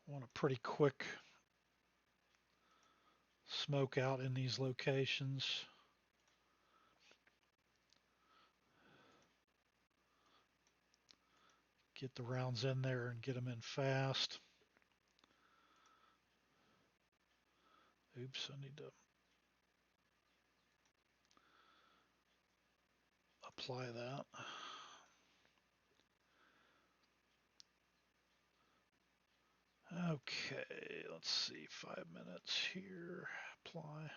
I want a pretty quick smoke out in these locations. Get the rounds in there and get them in fast. Oops, I need to apply that. Okay, let's see, 5 minutes here, apply.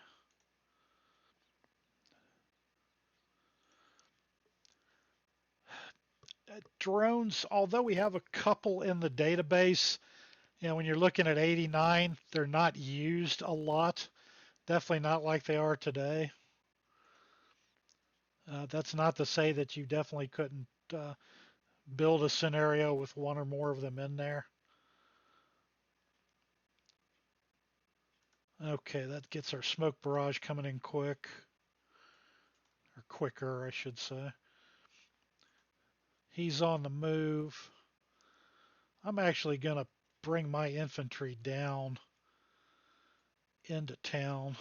Drones, although we have a couple in the database, when you're looking at 89, they're not used a lot. Definitely not like they are today. That's not to say that you definitely couldn't build a scenario with one or more of them in there. Okay, that gets our smoke barrage coming in quick, or quicker, I should say. He's on the move. I'm actually going to bring my infantry down into town.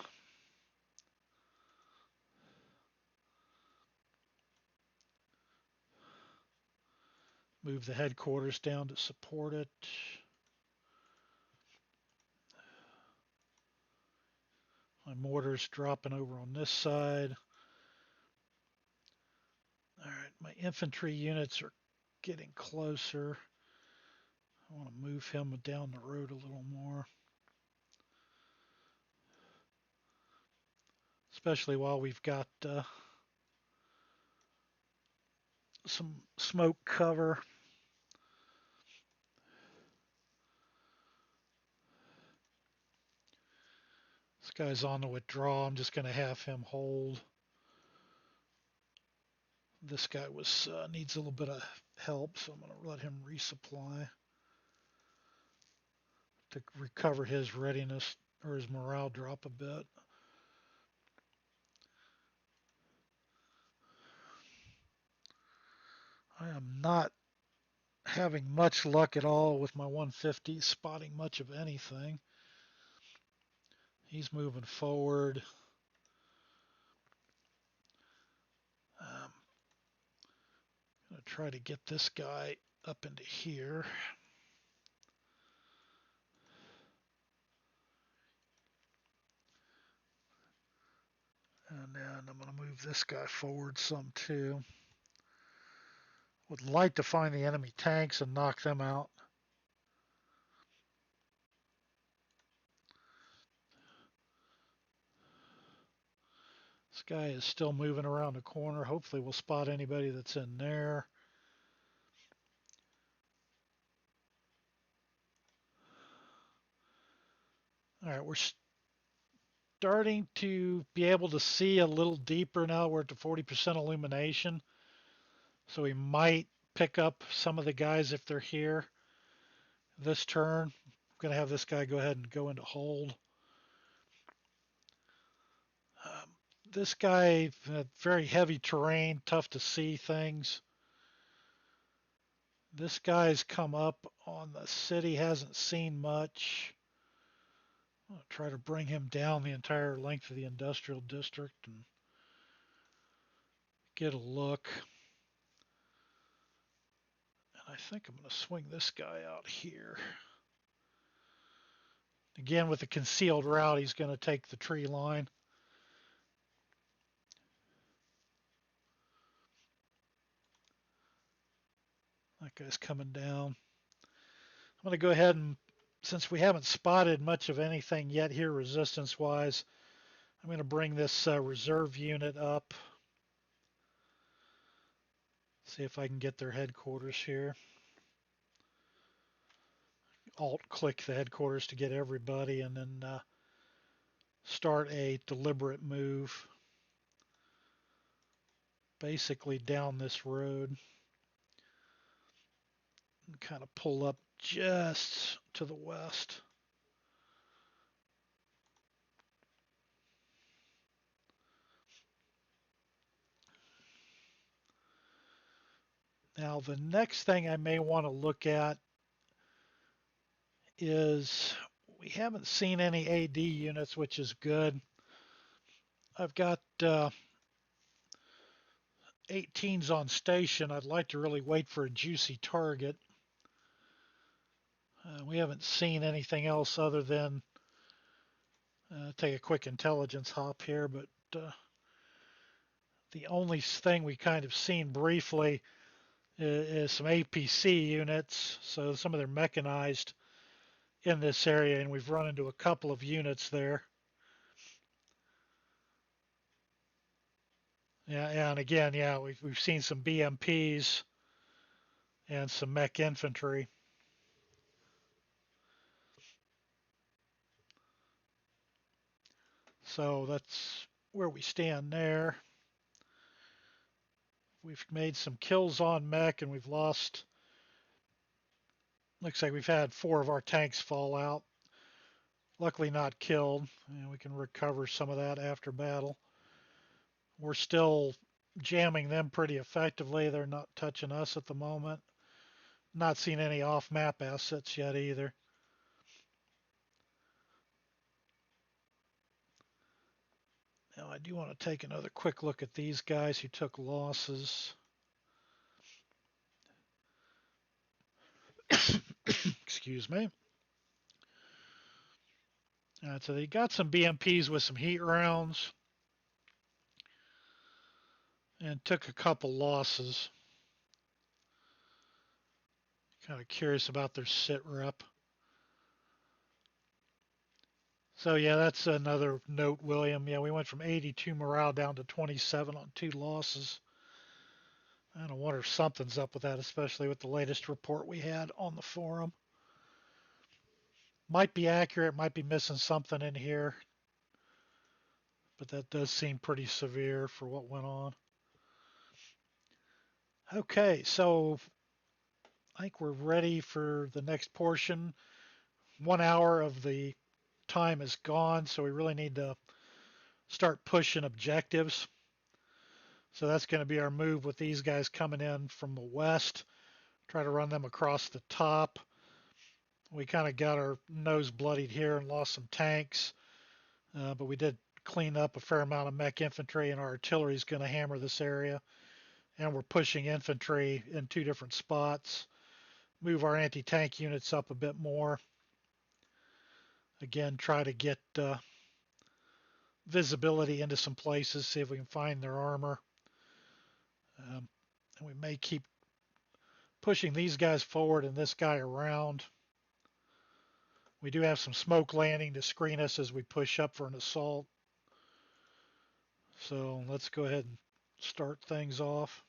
Move the headquarters down to support it. My mortar's dropping over on this side. All right, my infantry units are getting closer. I want to move him down the road a little more. Especially while we've got some smoke cover. This guy's on the withdrawal. I'm just going to have him hold. This guy needs a little bit of help, so I'm going to let him resupply to recover his readiness or his morale drop a bit. I am not having much luck at all with my 150 spotting much of anything. He's moving forward. I'm going to try to get this guy up into here. And then I'm going to move this guy forward some too. Would like to find the enemy tanks and knock them out. This guy is still moving around the corner. Hopefully we'll spot anybody that's in there. All right, we're starting to be able to see a little deeper now. We're at the 40% illumination. So we might pick up some of the guys if they're here this turn. I'm going to have this guy go ahead and go into hold. This guy, very heavy terrain, tough to see things. This guy's come up on the city, hasn't seen much. I'll try to bring him down the entire length of the industrial district and get a look. And I think I'm going to swing this guy out here. Again, with the concealed route, he's going to take the tree line. That guy's coming down. I'm going to go ahead and, since we haven't spotted much of anything yet here resistance-wise, I'm going to bring this reserve unit up. See if I can get their headquarters here. Alt-click the headquarters to get everybody and then start a deliberate move. Basically down this road. And kind of pull up just to the west. Now, the next thing I may want to look at is we haven't seen any AD units, which is good. I've got 18s on station. I'd like to really wait for a juicy target. We haven't seen anything else other than take a quick intelligence hop here, but the only thing we kind of seen briefly is some APC units, so some of their mechanized in this area, and we've run into a couple of units there. Yeah, and again, yeah, we've seen some BMPs and some mech infantry. So that's where we stand there. We've made some kills on mech, and we've lost. Looks like we've had 4 of our tanks fall out. Luckily not killed. And we can recover some of that after battle. We're still jamming them pretty effectively. They're not touching us at the moment. Not seeing any off-map assets yet either. Now I do want to take another quick look at these guys who took losses. Excuse me. So they got some BMPs with some heat rounds and took a couple losses. Kind of curious about their sit rep. So yeah, that's another note, William. Yeah, we went from 82 morale down to 27 on 2 losses. I don't wonder if something's up with that, especially with the latest report we had on the forum. Might be accurate, might be missing something in here, but that does seem pretty severe for what went on. Okay, so I think we're ready for the next portion. 1 hour of the time is gone, so we really need to start pushing objectives. So that's going to be our move with these guys coming in from the west. Try to run them across the top. We kind of got our nose bloodied here and lost some tanks, but we did clean up a fair amount of mech infantry, and our artillery is going to hammer this area. And we're pushing infantry in 2 different spots. Move our anti-tank units up a bit more. Again, try to get visibility into some places, see if we can find their armor. And we may keep pushing these guys forward and this guy around. We do have some smoke landing to screen us as we push up for an assault. So let's go ahead and start things off.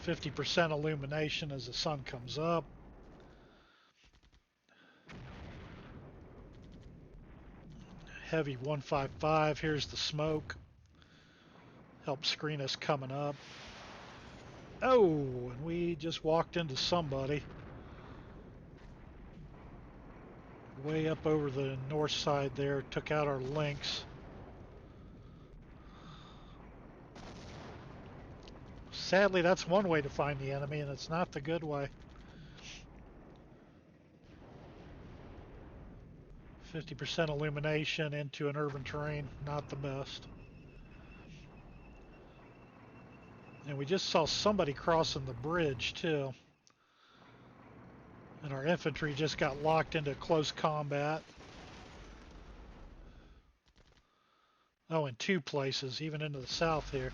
%50 illumination as the sun comes up. Heavy 155, here's the smoke. Help screen us coming up. Oh, and we just walked into somebody. Way up over the north side there, took out our links. Sadly, that's one way to find the enemy, and it's not the good way. 50% illumination into an urban terrain, not the best. And we just saw somebody crossing the bridge too. And our infantry just got locked into close combat. Oh, in 2 places, even into the south here.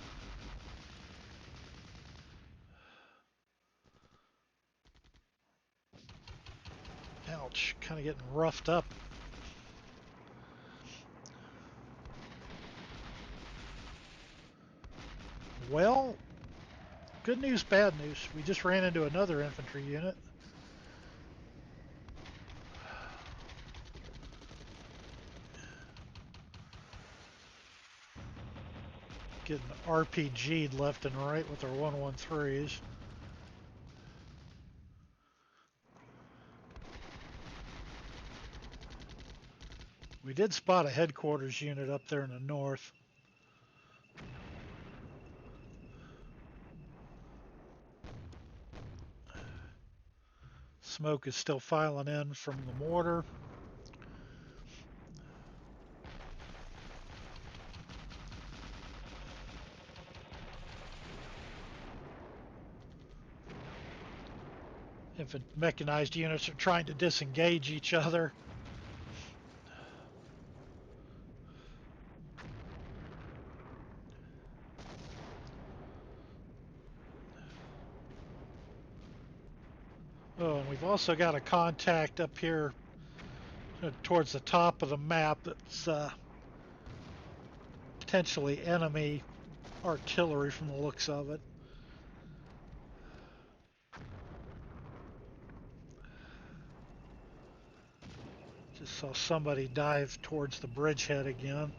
Ouch, kind of getting roughed up. Well, good news, bad news. We just ran into another infantry unit. Getting RPG'd left and right with our 113s. We did spot a headquarters unit up there in the north. Smoke is still filing in from the mortar. If mechanized units are trying to disengage each other. Oh, and we've also got a contact up here towards the top of the map that's potentially enemy artillery from the looks of it. Just saw somebody dive towards the bridgehead again.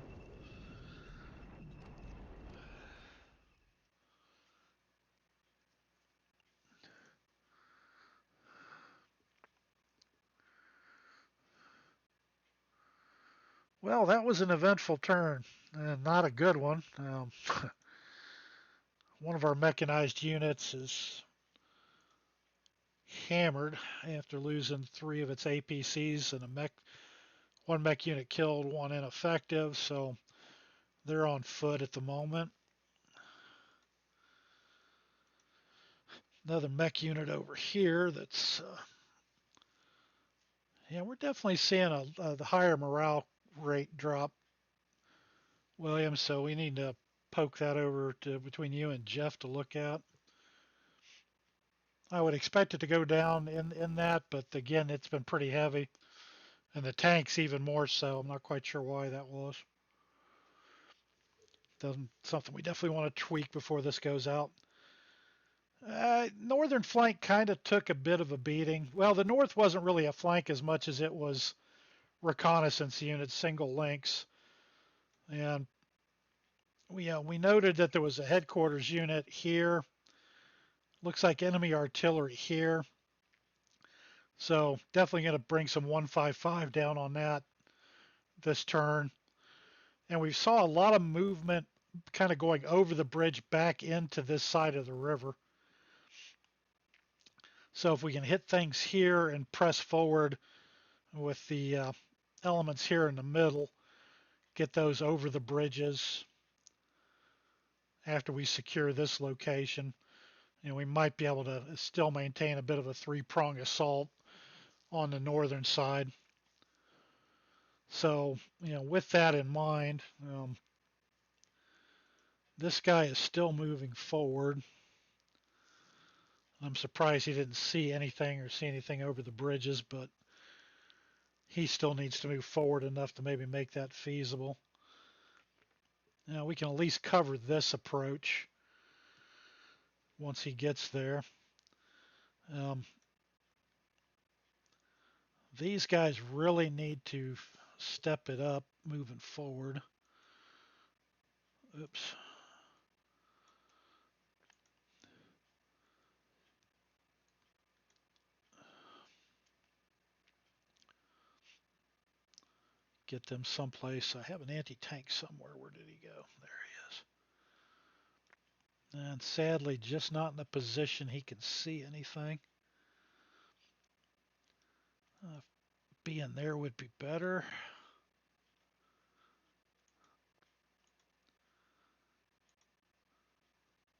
Well, that was an eventful turn, and not a good one. One of our mechanized units is hammered after losing 3 of its APCs, and one mech unit killed, 1 ineffective, so they're on foot at the moment. Another mech unit over here that's yeah, we're definitely seeing the higher morale rate drop, William, so we need to poke that over to between you and Jeff to look at. I would expect it to go down in that, but again, it's been pretty heavy, and the tanks even more so. I'm not quite sure why that was. Something we definitely want to tweak before this goes out. Northern flank kind of took a bit of a beating. Well, the north wasn't really a flank as much as it was reconnaissance units, single links, and we noted that there was a headquarters unit here. Looks like enemy artillery here. So definitely going to bring some 155 down on that this turn. And we saw a lot of movement kind of going over the bridge back into this side of the river. So if we can hit things here and press forward with the elements here in the middle, get those over the bridges after we secure this location, we might be able to still maintain a bit of a 3-prong assault on the northern side. So, with that in mind, this guy is still moving forward. I'm surprised he didn't see anything over the bridges, but he still needs to move forward enough to maybe make that feasible. Now we can at least cover this approach once he gets there. These guys really need to step it up moving forward. Oops. Get them someplace. I have an anti-tank somewhere. Where did he go? There he is. And sadly, just not in a position he can see anything. Being there would be better.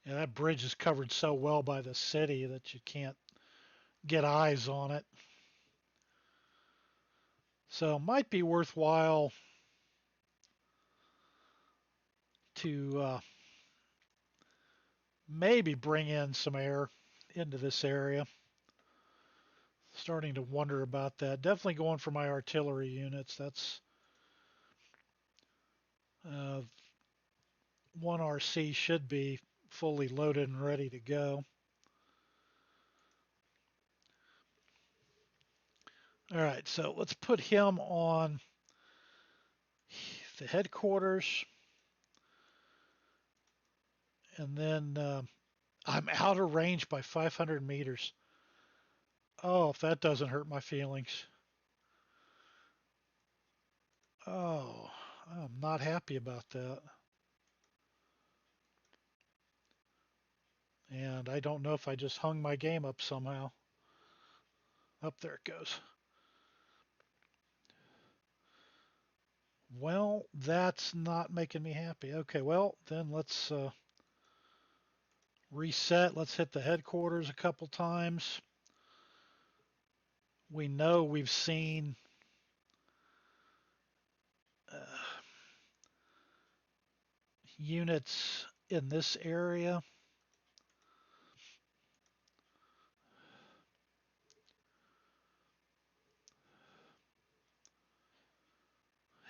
Yeah, that bridge is covered so well by the city that you can't get eyes on it. So it might be worthwhile to maybe bring in some air into this area. Starting to wonder about that. Definitely going for my artillery units. That's 1 RC should be fully loaded and ready to go. All right, so let's put him on the headquarters. And then I'm out of range by 500 meters. Oh, if that doesn't hurt my feelings. Oh, I'm not happy about that. And I don't know if I just hung my game up somehow. Up there it goes. Well, that's not making me happy. Okay, well, then let's reset. Let's hit the headquarters a couple times. We know we've seen units in this area.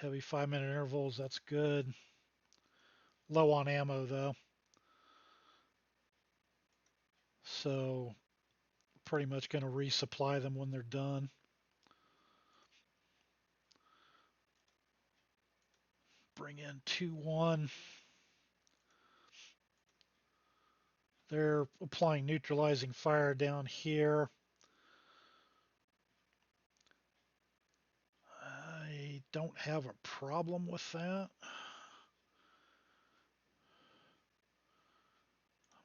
Heavy 5-minute intervals, that's good. Low on ammo though. So pretty much going to resupply them when they're done. Bring in 2-1. They're applying neutralizing fire down here. I don't have a problem with that.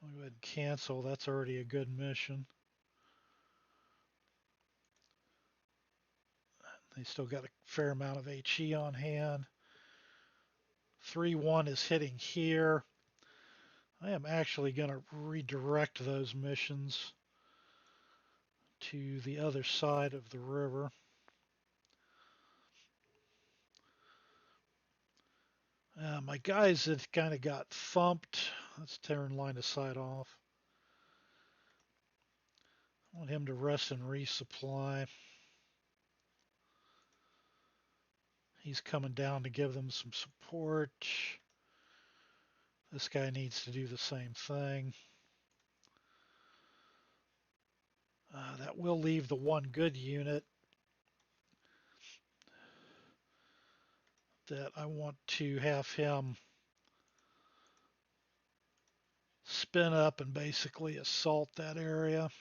I'll go ahead and cancel. That's already a good mission. They still got a fair amount of HE on hand. 3-1 is hitting here. I am actually going to redirect those missions to the other side of the river. My guys have kind of got thumped. Let's turn line of sight off. I want him to rest and resupply. He's coming down to give them some support. This guy needs to do the same thing. That will leave the one good unit that I want to have him spin up and basically assault that area.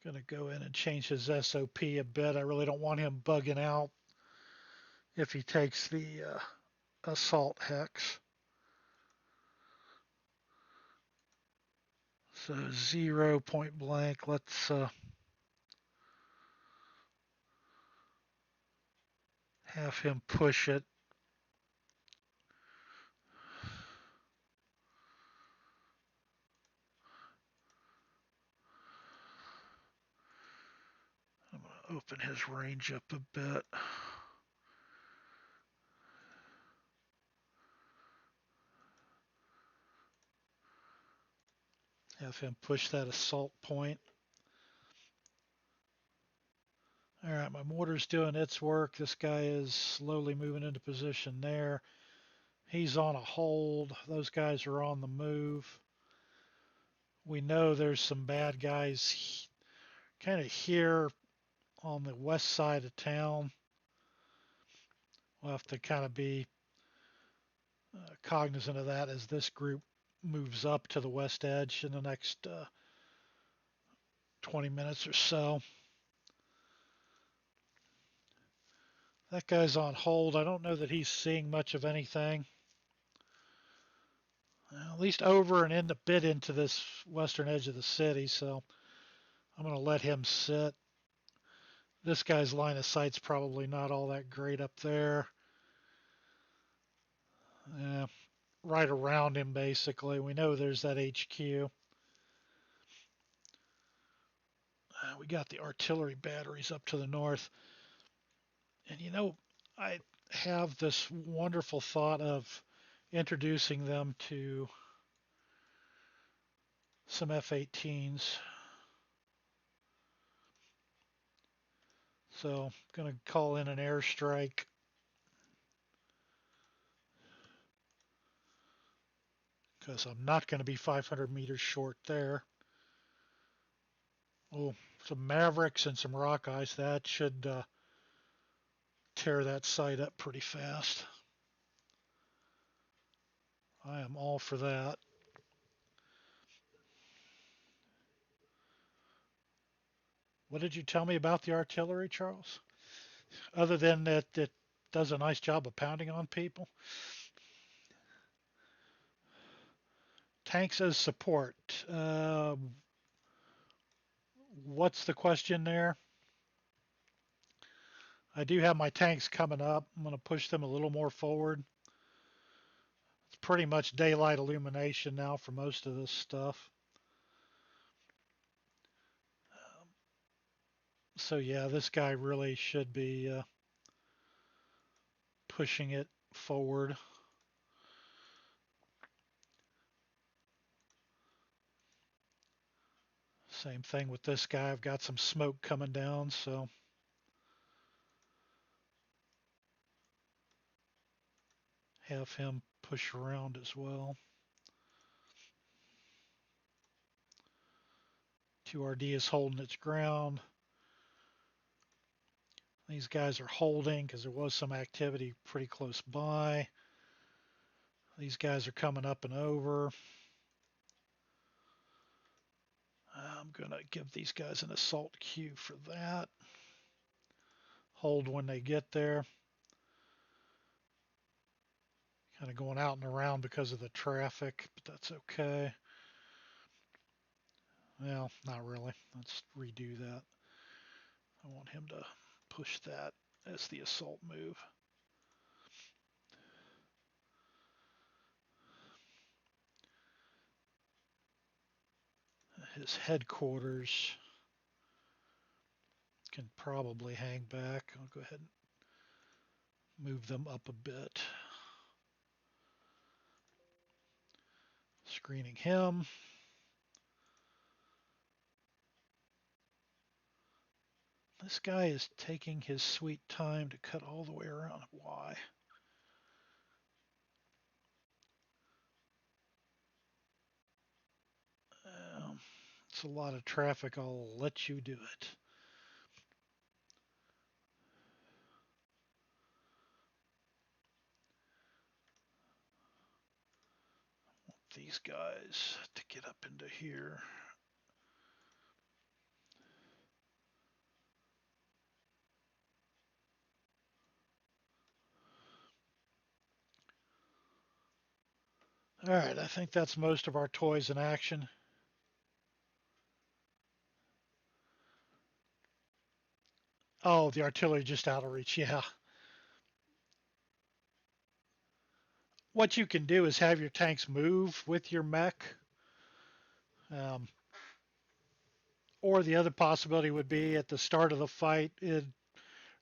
Going to go in and change his SOP a bit. I really don't want him bugging out if he takes the assault hex. So 0 point blank. Let's have him push it. I'm going to open his range up a bit. Have him push that assault point. All right, my mortar's doing its work. This guy is slowly moving into position there. He's on a hold. Those guys are on the move. We know there's some bad guys kind of here on the west side of town. We'll have to kind of be cognizant of that as this group moves up to the west edge in the next 20 minutes or so. That guy's on hold. I don't know that he's seeing much of anything. At least over and in the bit into this western edge of the city, so I'm going to let him sit. This guy's line of sight's probably not all that great up there. Right around him, basically. We know there's that HQ. We got the artillery batteries up to the north. And you know, I have this wonderful thought of introducing them to some F-18s. So I'm going to call in an airstrike. Because I'm not going to be 500 meters short there. Oh, some Mavericks and some Rockeyes. That should tear that site up pretty fast. I am all for that. What did you tell me about the artillery, Charles? Other than that it does a nice job of pounding on people? Tanks as support. What's the question there? I do have my tanks coming up. I'm going to push them a little more forward. It's pretty much daylight illumination now for most of this stuff. So yeah, this guy really should be pushing it forward. Same thing with this guy. I've got some smoke coming down, so have him push around as well. 2RD is holding its ground. These guys are holding because there was some activity pretty close by. These guys are coming up and over. I'm going to give these guys an assault queue for that. Hold when they get there. Kind of going out and around because of the traffic, but that's okay. Well, not really. Let's redo that. I want him to push that as the assault move. His headquarters can probably hang back. I'll go ahead and move them up a bit. Screening him. This guy is taking his sweet time to cut all the way around. Why? It's a lot of traffic. I'll let you do it. I want these guys to get up into here. All right, I think that's most of our toys in action. Oh, the artillery just out of reach. Yeah. What you can do is have your tanks move with your mech. Or the other possibility would be at the start of the fight,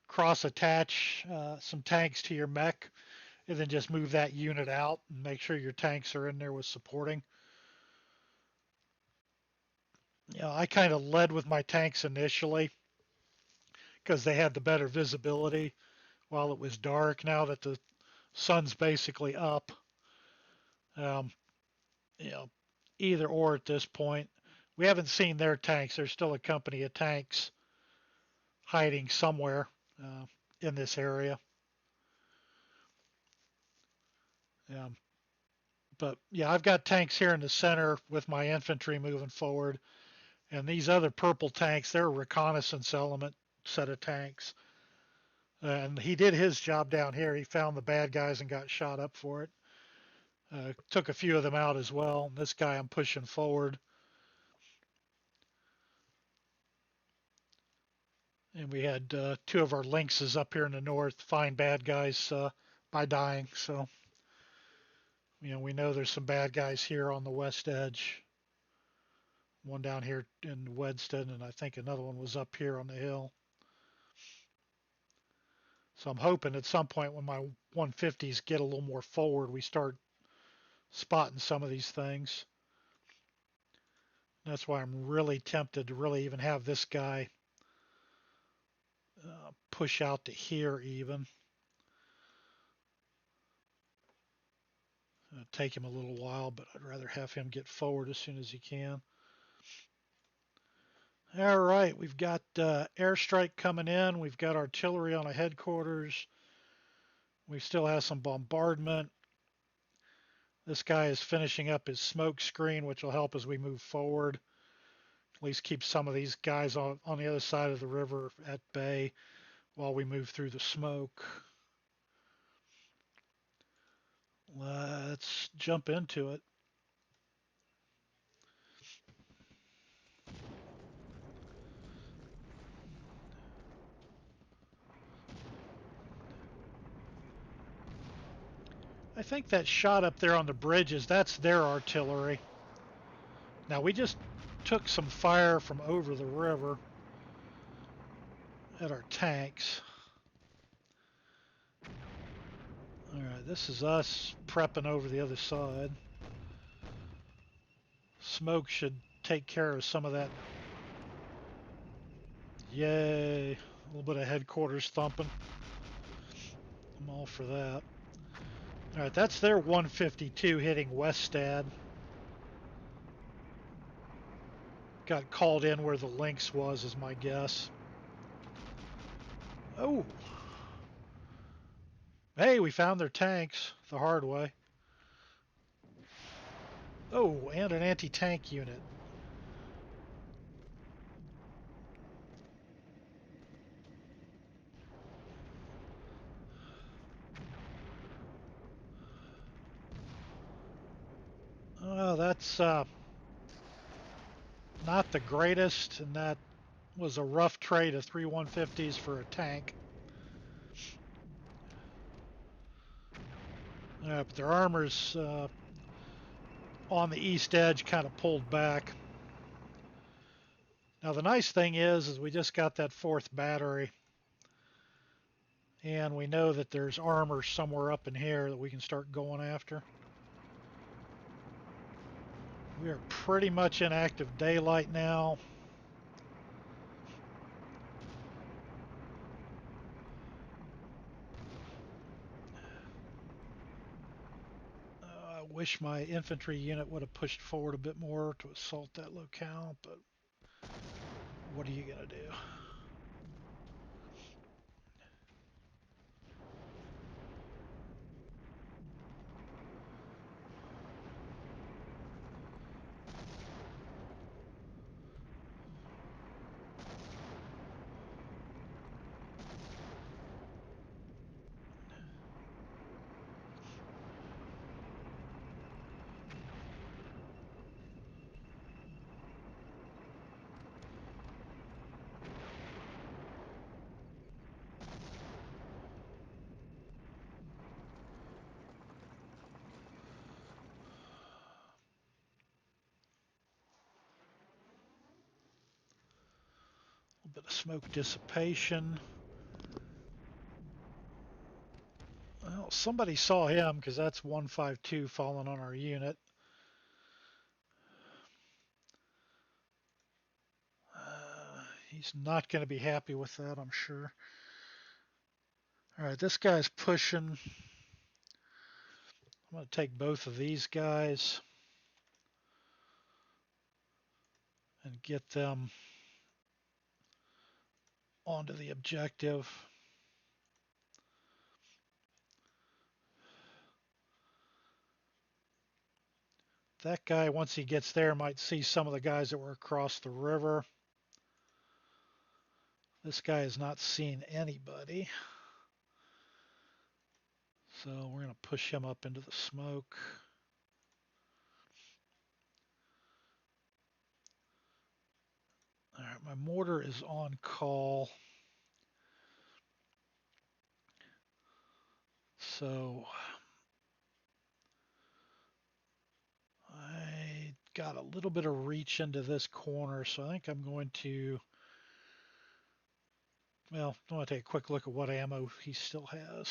cross attach some tanks to your mech and then just move that unit out and make sure your tanks are in there with supporting. I kind of led with my tanks initially because they had the better visibility while it was dark. Now that the sun's basically up, um, either or at this point. We haven't seen their tanks. There's still a company of tanks hiding somewhere in this area. But yeah, I've got tanks here in the center with my infantry moving forward. And these other purple tanks, they're a reconnaissance element set of tanks. And he did his job down here. He found the bad guys and got shot up for it. Took a few of them out as well. This guy I'm pushing forward. And we had two of our lynxes up here in the north find bad guys by dying. So, we know there's some bad guys here on the west edge. One down here in Wedston, and I think another one was up here on the hill. So I'm hoping at some point when my 150s get a little more forward, we start spotting some of these things. That's why I'm really tempted to really even have this guy push out to here even. It'll take him a little while, but I'd rather have him get forward as soon as he can. All right, we've got airstrike coming in. We've got artillery on a headquarters. We still have some bombardment. This guy is finishing up his smoke screen, which will help as we move forward. At least keep some of these guys on the other side of the river at bay while we move through the smoke. Let's jump into it. I think that shot up there on the bridges, that's their artillery. Now we just took some fire from over the river at our tanks. Alright, this is us prepping over the other side. Smoke should take care of some of that. Yay, a little bit of headquarters thumping. I'm all for that. Alright, that's their 152 hitting Westad. Got called in where the Lynx was, is my guess. Oh! Hey, we found their tanks the hard way. Oh, and an anti-tank unit. Oh, that's not the greatest, and that was a rough trade of 3 150s for a tank. But their armor's on the east edge, kind of pulled back. Now the nice thing is we just got that 4th battery, and we know that there's armor somewhere up in here that we can start going after. We are pretty much in active daylight now. I wish my infantry unit would have pushed forward a bit more to assault that locale, but what are you going to do? A bit of smoke dissipation. Well, somebody saw him because that's 152 falling on our unit. He's not going to be happy with that, I'm sure. All right, this guy's pushing. I'm going to take both of these guys and get them onto the objective. That guy, once he gets there, might see some of the guys that were across the river. This guy has not seen anybody. So we're going to push him up into the smoke. All right, my mortar is on call. So I got a little bit of reach into this corner, so I think I'm going to, well, I want to take a quick look at what ammo he still has.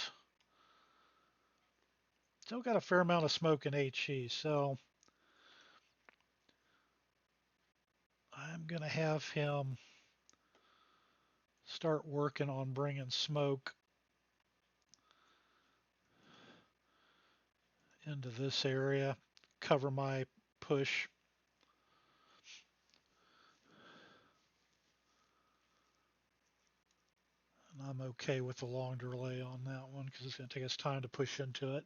Still got a fair amount of smoke in HE, so I'm going to have him start working on bringing smoke into this area, cover my push. I'm okay with the long delay on that one because it's going to take us time to push into it.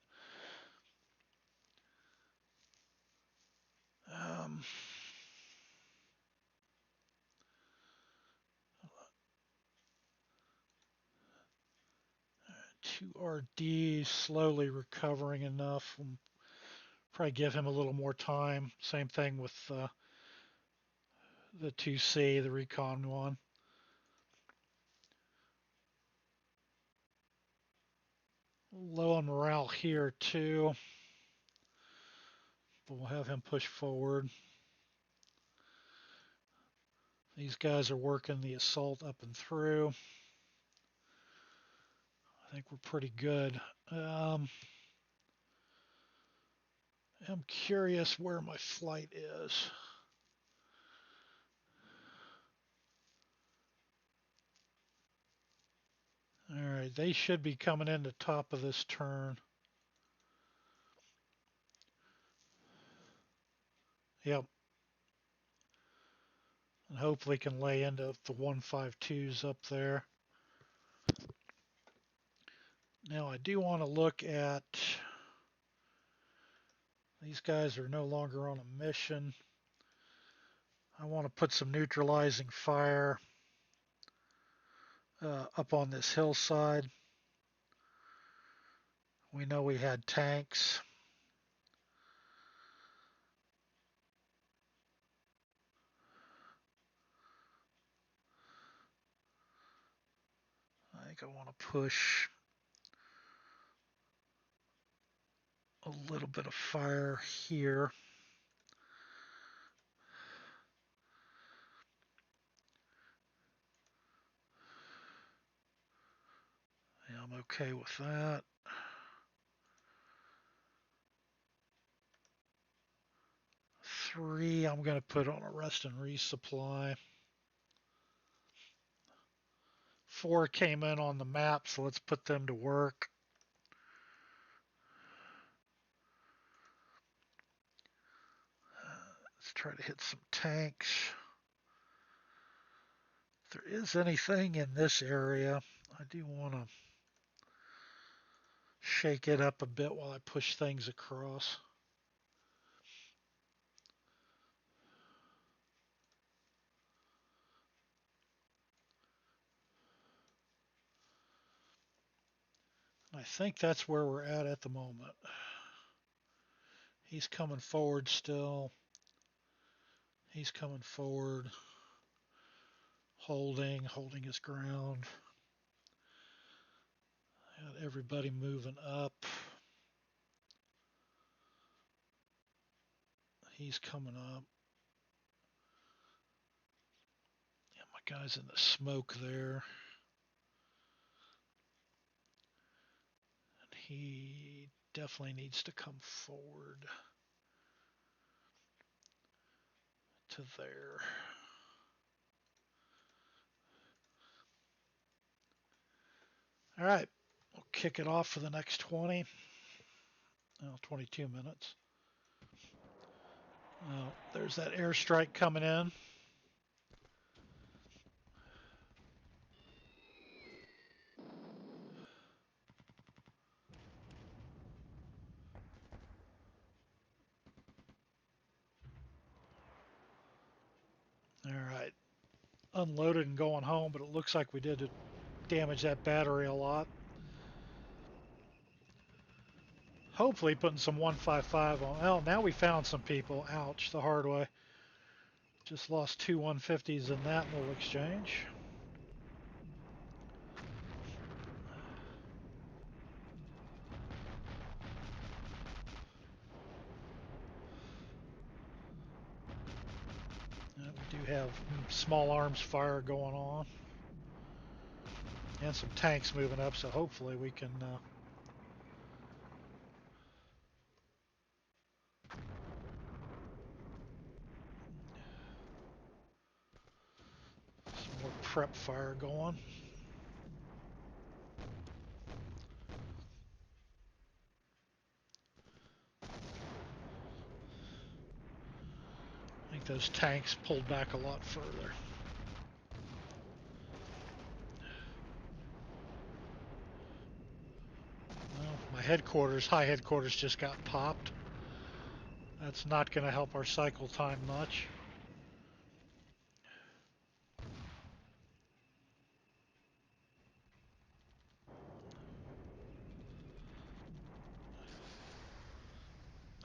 Um, 2RD slowly recovering enough. We'll probably give him a little more time. Same thing with the 2C, the recon one. Low on morale here too, but we'll have him push forward. These guys are working the assault up and through. I think we're pretty good. I'm curious where my flight is. All right, they should be coming in the top of this turn. Yep. And hopefully can lay into the 152s up there. Now I do want to look at, these guys are no longer on a mission. I want to put some neutralizing fire up on this hillside. We know we had tanks. I think I want to push a little bit of fire here. Yeah, I'm okay with that. 3, I'm going to put on a rest and resupply. 4 came in on the map, so let's put them to work. Let's try to hit some tanks. If there is anything in this area, I do want to shake it up a bit while I push things across. I think that's where we're at the moment. He's coming forward still. He's coming forward, holding his ground. Got everybody moving up. He's coming up. Yeah, my guy's in the smoke there. And he definitely needs to come forward to there. All right, we'll kick it off for the next 20. 22 minutes. There's that airstrike coming in. All right, unloaded and going home, but it looks like we did damage that battery a lot. Hopefully putting some 155 on. Oh, now we found some people. Ouch, the hard way. Just lost 2 150s in that little exchange. We do have small arms fire going on. And some tanks moving up, so hopefully we can some more prep fire going. I think those tanks pulled back a lot further. high headquarters just got popped. That's not going to help our cycle time much.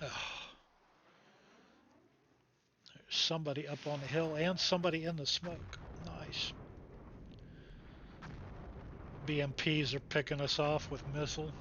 Ugh. There's somebody up on the hill and somebody in the smoke. Nice. BMPs are picking us off with missile.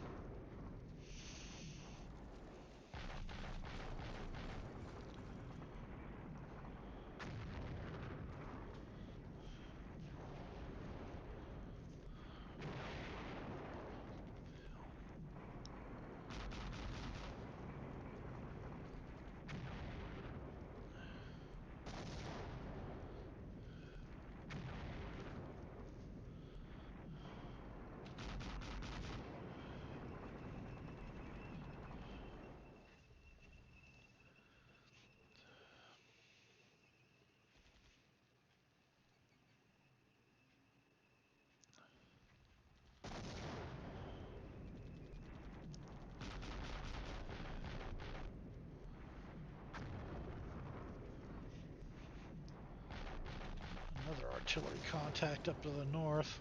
Another artillery contact up to the north.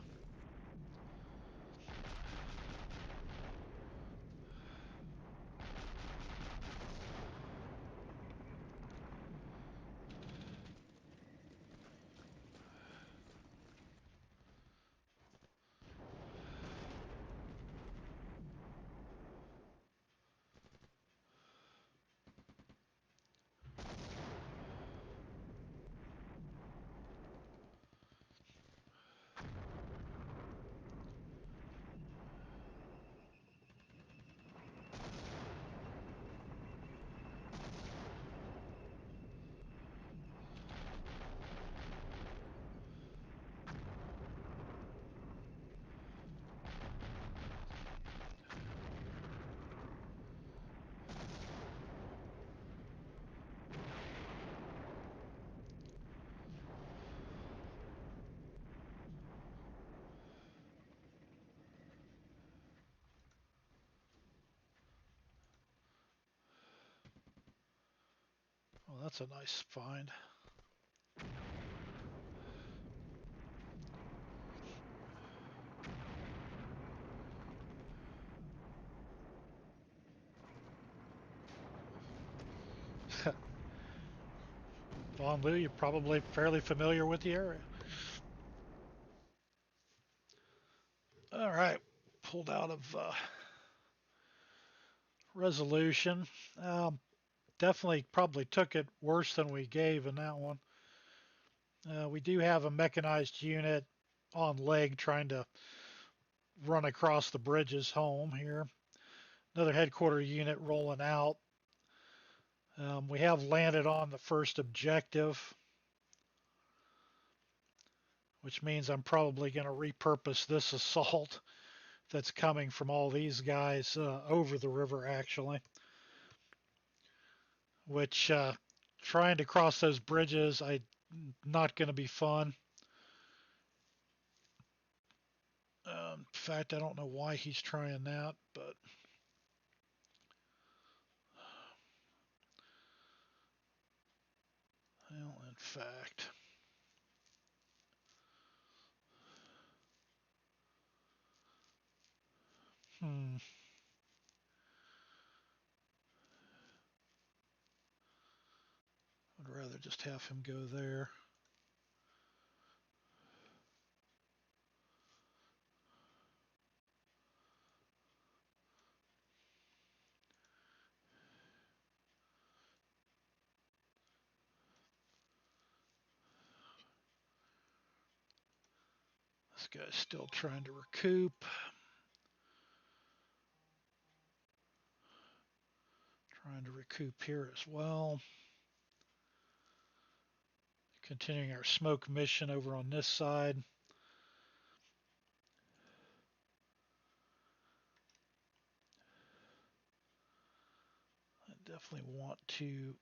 Well, that's a nice find. Von Liu, you're probably fairly familiar with the area. All right, pulled out of resolution. Definitely probably took it worse than we gave in that one. We do have a mechanized unit on leg trying to run across the bridges home here. Another headquarter unit rolling out. We have landed on the first objective, which means I'm probably going to repurpose this assault that's coming from all these guys over the river, actually. Which trying to cross those bridges, not going to be fun. In fact, I don't know why he's trying that, but well, in fact, I'd rather just have him go there. This guy's still trying to recoup. Trying to recoup here as well. Continuing our smoke mission over on this side. I definitely want to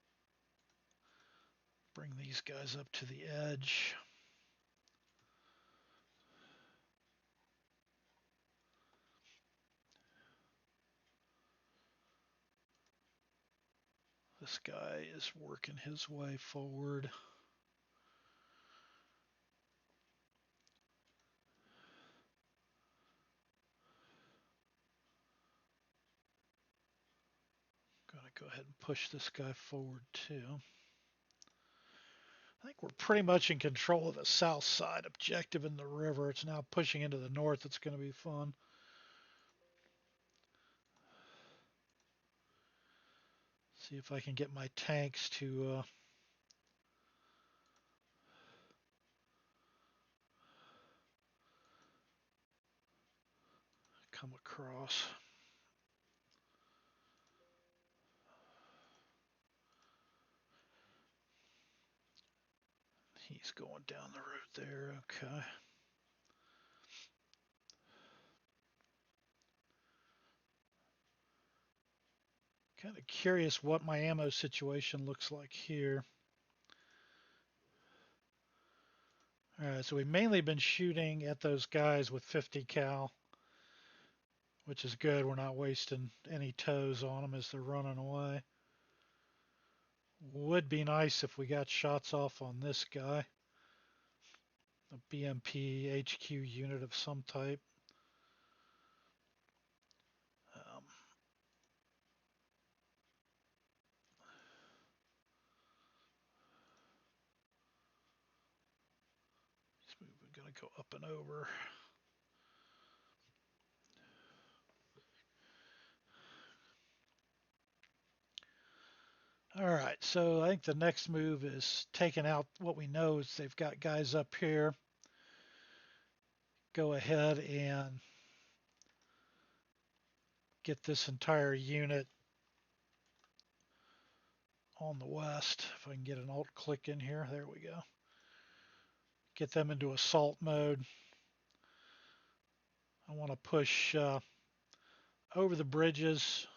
bring these guys up to the edge. This guy is working his way forward. Gonna go ahead and push this guy forward too. I think we're pretty much in control of the south side objective in the river. It's now pushing into the north. It's going to be fun. See if I can get my tanks to come across. He's going down the road there. Okay. Kind of curious what my ammo situation looks like here. All right, so we've mainly been shooting at those guys with 50 cal, which is good. We're not wasting any toes on them as they're running away. Would be nice if we got shots off on this guy. A BMP HQ unit of some type. We're going to go up and over. All right, so I think the next move is taking out what we know is they've got guys up here. Go ahead and get this entire unit on the west. If I can get an alt click in here, there we go. Get them into assault mode. I want to push over the bridges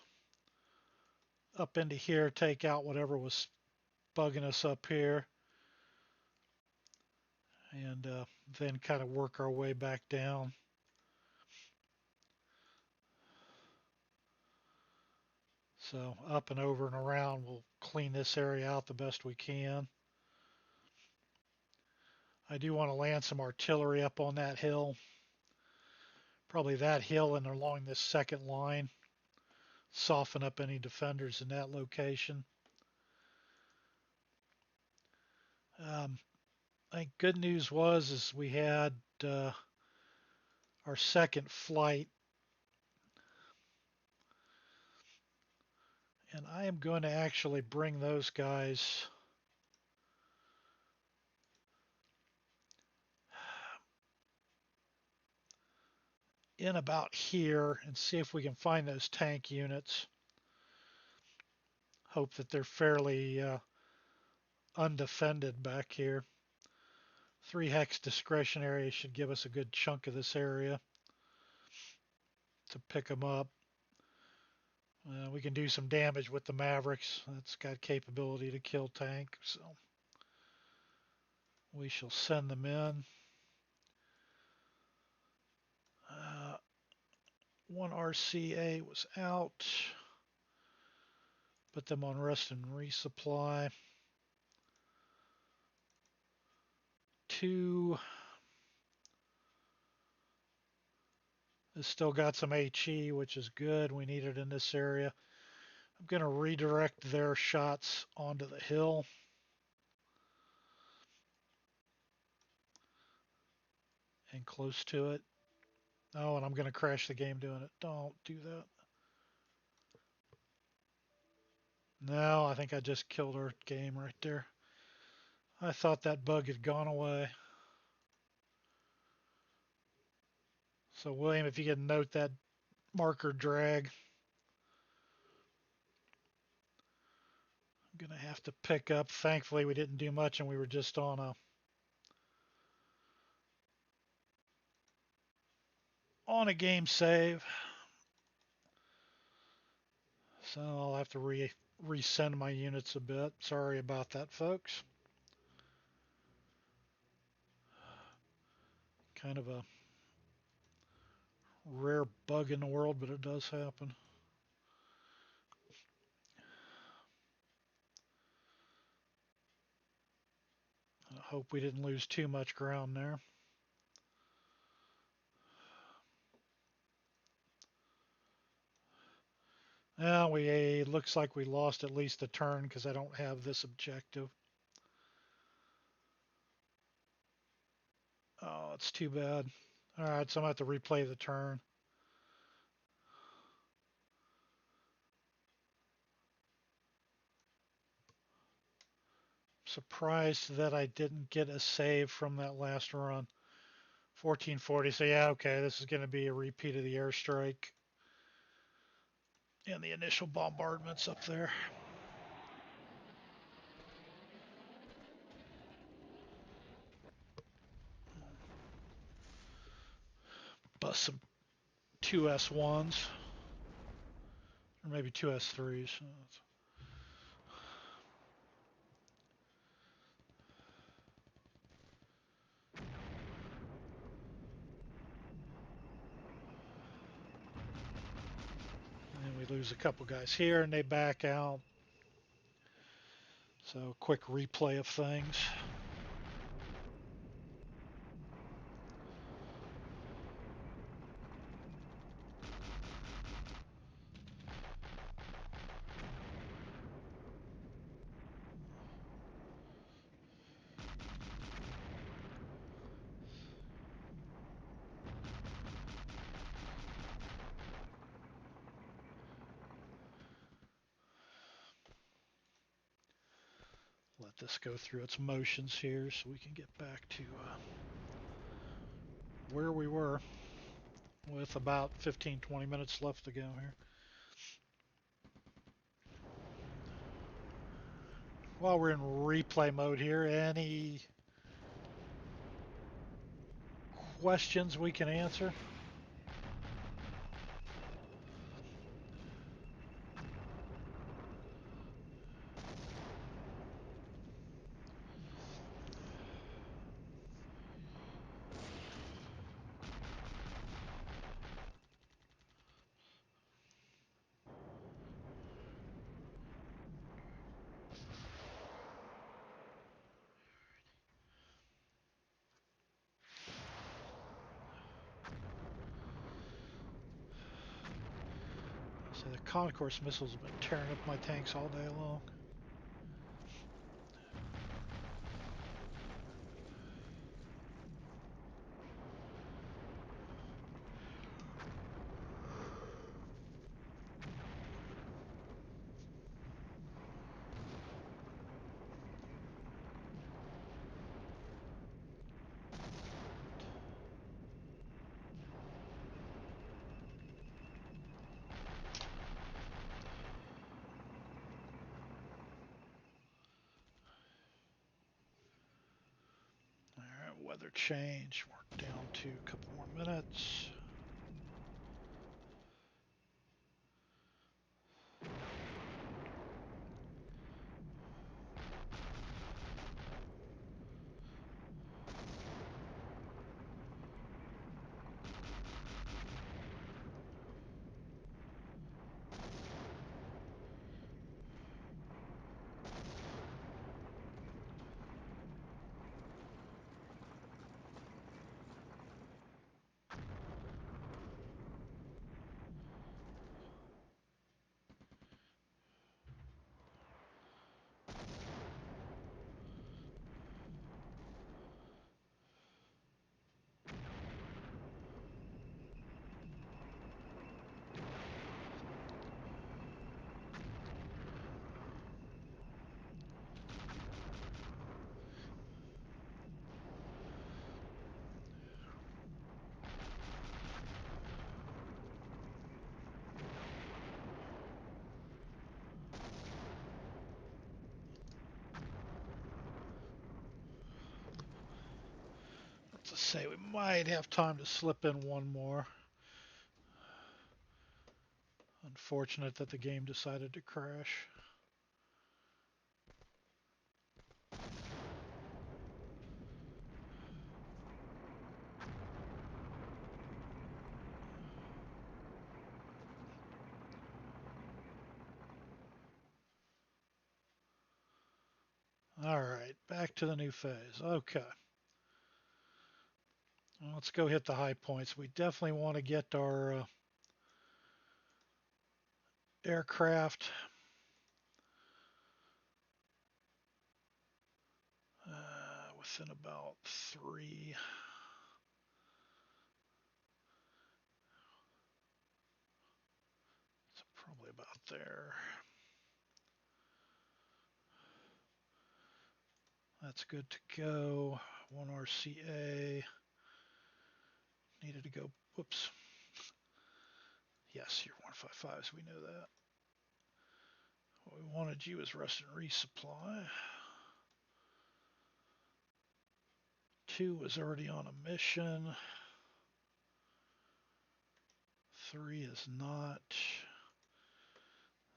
up into here, take out whatever was bugging us up here, and then kind of work our way back down. So up and over and around, we'll clean this area out the best we can. I do want to land some artillery up on that hill. Probably that hill and along this second line. Soften up any defenders in that location. I think good news is we had our second flight. And I am going to actually bring those guys in about here and see if we can find those tank units. Hope that they're fairly undefended back here. 3 hex discretionary should give us a good chunk of this area to pick them up. We can do some damage with the Mavericks. That's got capability to kill tank, so we shall send them in. One RCA was out. Put them on rest and resupply. 2 has still got some HE, which is good. We need it in this area. I'm going to redirect their shots onto the hill. And close to it. Oh, and I'm going to crash the game doing it. Don't do that. No, I think I just killed our game right there. I thought that bug had gone away. So William, if you can note that marker drag. I'm going to have to pick up. Thankfully, we didn't do much and we were just on a game save. So I'll have to resend my units a bit. Sorry about that, folks. Kind of a rare bug in the world, but it does happen. Hope we didn't lose too much ground there. Now looks like we lost at least a turn because I don't have this objective. Oh, it's too bad. All right, so I'm going to have to replay the turn. Surprised that I didn't get a save from that last run. 1440, so yeah, okay, this is going to be a repeat of the airstrike and the initial bombardments up there. Bust some 2S1s, or maybe 2S3s. And we lose a couple guys here and they back out. So quick replay of things. Let this go through its motions here so we can get back to where we were with about 15-20 minutes left to go here. While we're in replay mode here, any questions we can answer? So the concourse missiles have been tearing up my tanks all day long. All right, weather change. We're down to a couple more minutes. Let's say we might have time to slip in one more. Unfortunate that the game decided to crash. All right, back to the new phase. Okay. Well, let's go hit the high points. We definitely want to get our aircraft within about 3. It's probably about there. That's good to go. 1 RCA. Needed to go. Whoops. Yes, you're 155s. We know that. What we wanted you is rest and resupply. 2 was already on a mission. 3 is not.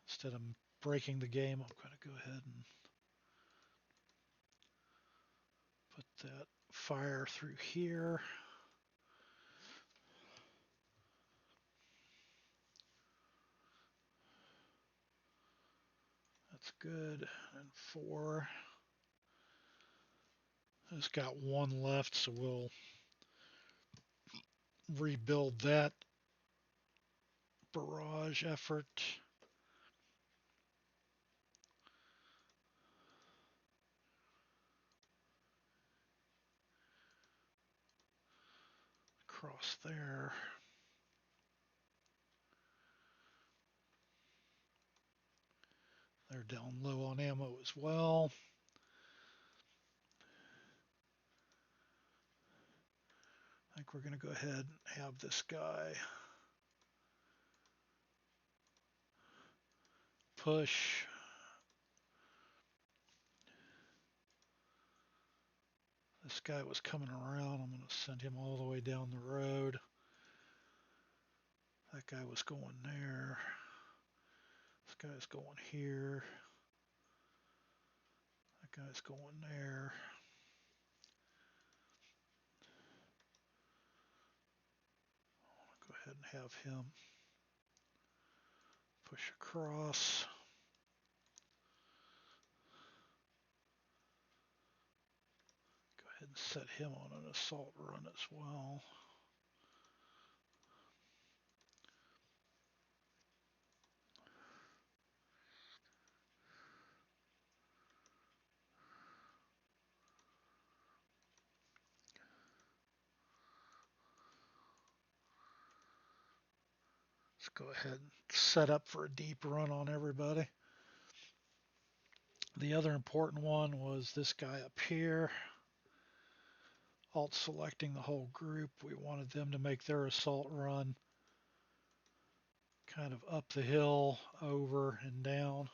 Instead of breaking the game, I'm going to go ahead and put that fire through here. That's good. And 4. It's got 1 left, so we'll rebuild that barrage effort. Across there. They're down low on ammo as well. I think we're going to go ahead and have this guy push. This guy was coming around. I'm going to send him all the way down the road. That guy was going there. This guy's going here. That guy's going there. I'll go ahead and have him push across. Go ahead and set him on an assault run as well. Let's go ahead and set up for a deep run on everybody. The other important one was this guy up here. Alt selecting the whole group. We wanted them to make their assault run kind of up the hill, over and down.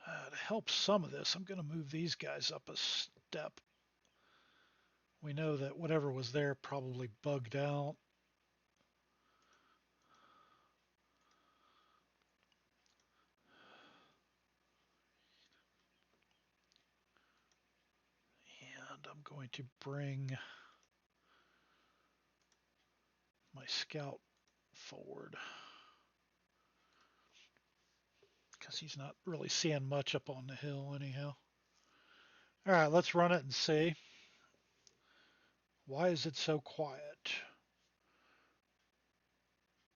To help some of this, I'm going to move these guys up a step. We know that whatever was there probably bugged out. And I'm going to bring my scout forward because he's not really seeing much up on the hill anyhow. All right, let's run it and see. Why is it so quiet?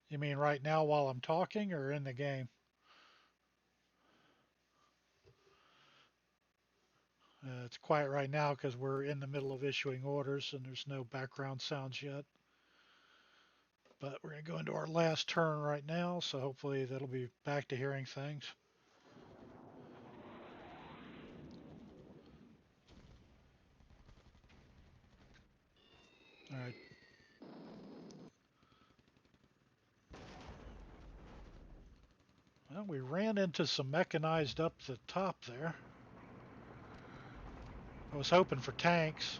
You mean right now while I'm talking or in the game? It's quiet right now because we're in the middle of issuing orders and there's no background sounds yet. But we're going to go into our last turn right now, so hopefully that'll be back to hearing things. All right. Well, we ran into some mechanized up the top there. I was hoping for tanks.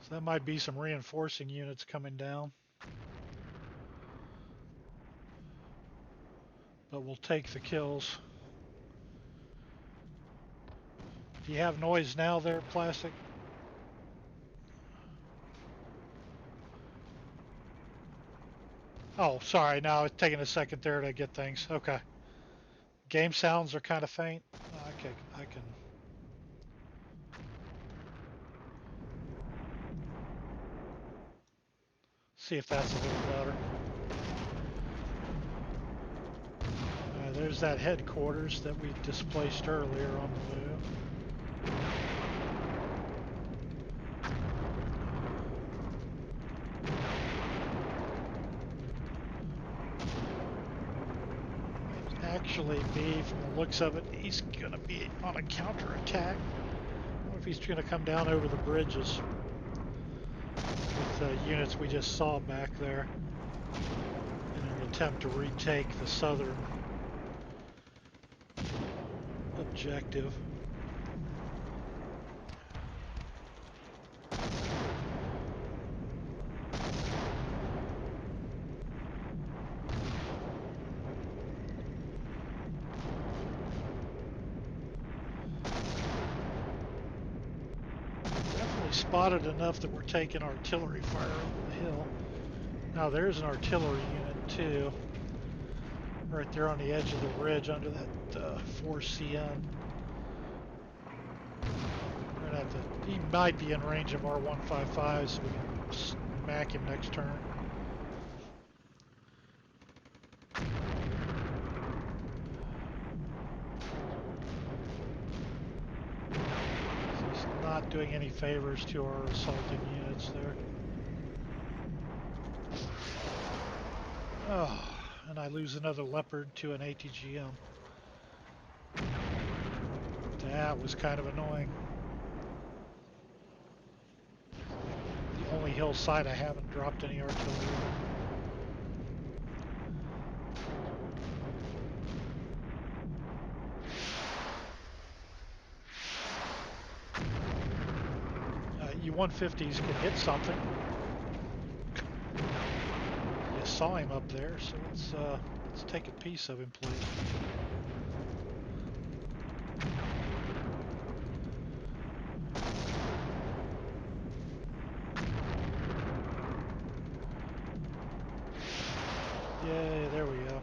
So that might be some reinforcing units coming down. But we'll take the kills. Do you have noise now there, Plastic? Oh, sorry. Now it's taking a second there to get things. Okay. Game sounds are kind of faint. Okay, I can. See if that's a little better. There's that headquarters that we displaced earlier on the move. Actually be, from the looks of it, he's going to be on a counterattack. I wonder if he's going to come down over the bridges with the units we just saw back there in an attempt to retake the southern objective. Definitely spotted enough that we're taking artillery fire over the hill. Now there's an artillery unit too, right there on the edge of the ridge under that 4CN. We're gonna have to, he might be in range of our 155, so we can smack him next turn. He's not doing any favors to our assaulting units there. Oh, and I lose another Leopard to an ATGM. That was kind of annoying. The only hillside I haven't dropped any artillery on. U-150s can hit something. You saw him up there, so let's take a piece of him, please. Yay, there we go.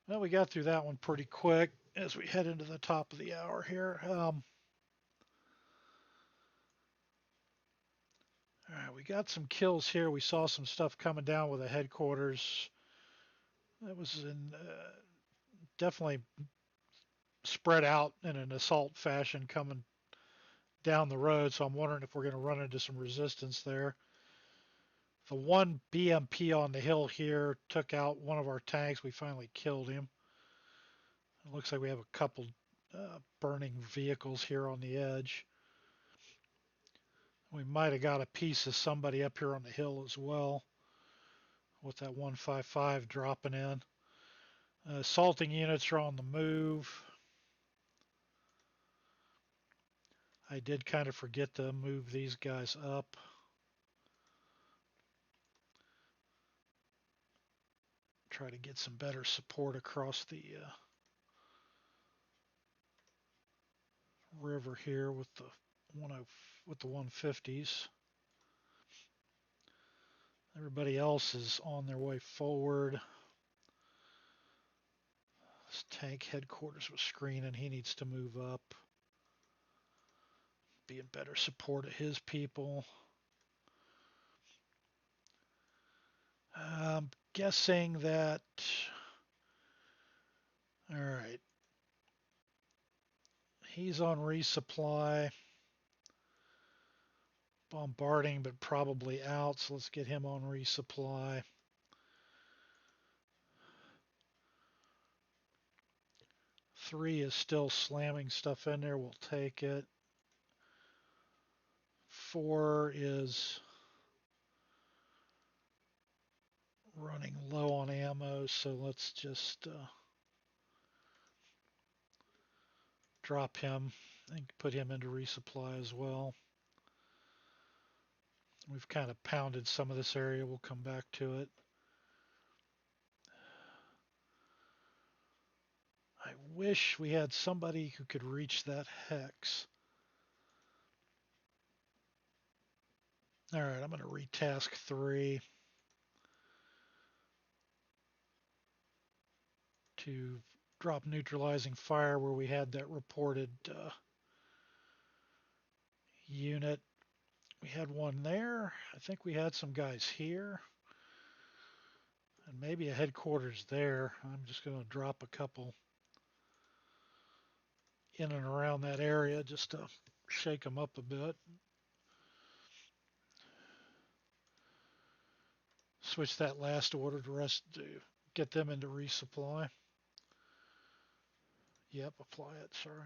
Well, we got through that one pretty quick as we head into the top of the hour here. All right, we got some kills here. We saw some stuff coming down with the headquarters. That was in definitely spread out in an assault fashion coming down the road. So I'm wondering if we're going to run into some resistance there. The one BMP on the hill here took out one of our tanks. We finally killed him. It looks like we have a couple burning vehicles here on the edge. We might have got a piece of somebody up here on the hill as well with that 155 dropping in. Assaulting units are on the move. I did kind of forget to move these guys up. Try to get some better support across the river here with the 150s. Everybody else is on their way forward. This tank headquarters was screening. He needs to move up. Be in better support of his people. I'm guessing that. All right. He's on resupply. Bombarding, but probably out. So let's get him on resupply. Three is still slamming stuff in there. We'll take it. 4 is running low on ammo, so let's just drop him and put him into resupply as well. We've kind of pounded some of this area. We'll come back to it. I wish we had somebody who could reach that hex. All right, I'm going to retask 3 to drop neutralizing fire where we had that reported unit. We had one there. I think we had some guys here. And maybe a headquarters there. I'm just going to drop a couple in and around that area just to shake them up a bit. Switch that last order to get them into resupply. Yep, apply it, sorry.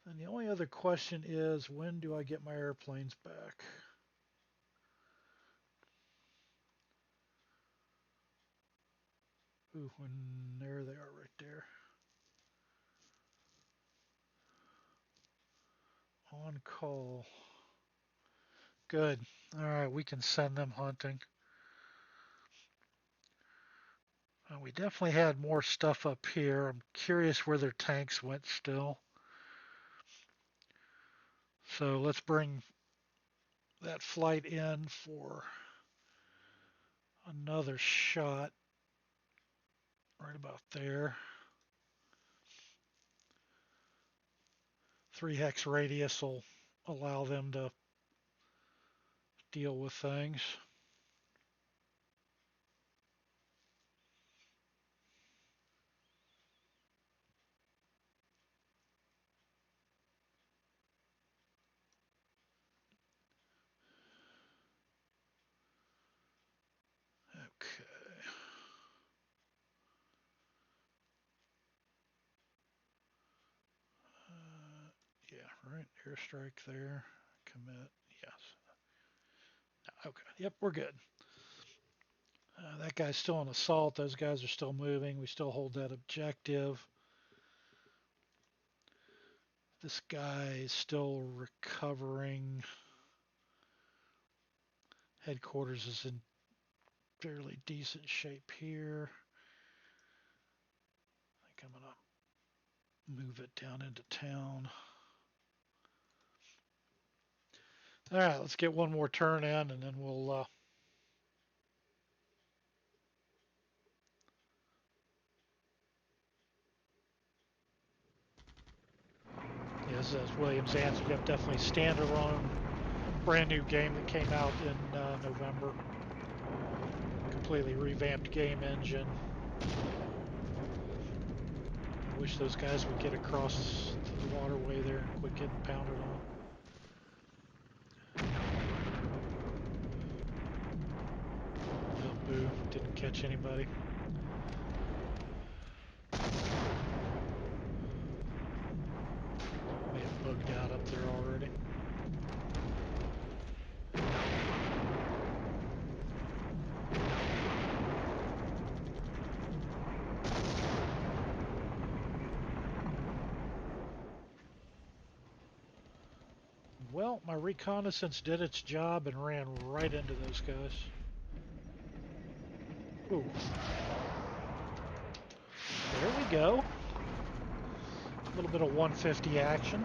And the only other question is, when do I get my airplanes back? Ooh, there they are right there. On call. Good. All right, we can send them hunting. We definitely had more stuff up here. I'm curious where their tanks went still. So let's bring that flight in for another shot right about there. 3 hex radius will allow them to deal with things. Okay. Yeah, right. Airstrike there. Commit. Yes. Okay. Yep, we're good. That guy's still on assault. Those guys are still moving. We still hold that objective. This guy is still recovering. Headquarters is in fairly decent shape here. I think I'm going to move it down into town. All right, let's get one more turn in, and then we'll yes, as Williams answered, yep, definitely standalone, brand new game that came out in November. Completely revamped game engine. I wish those guys would get across the waterway there and quit getting pounded on. Oh, boo, didn't catch anybody. May have bugged out up there already. Well, my reconnaissance did its job and ran right into those guys. Ooh. There we go. A little bit of 150 action.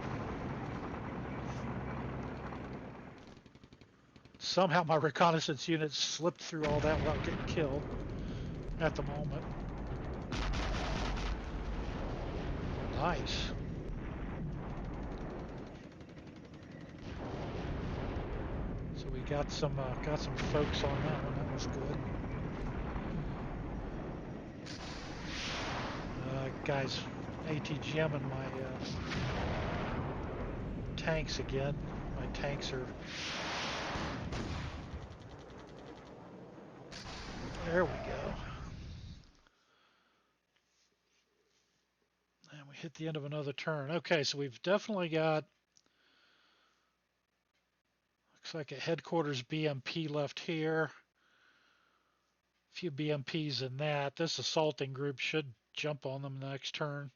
Somehow my reconnaissance unit slipped through all that without getting killed at the moment. Nice. So we got some folks on that one. That was good. Guys, ATGM and my tanks again. My tanks are... There we go. And we hit the end of another turn. Okay, so we've definitely got... Looks like a headquarters BMP left here. A few BMPs in that. This assaulting group should jump on them the next turn.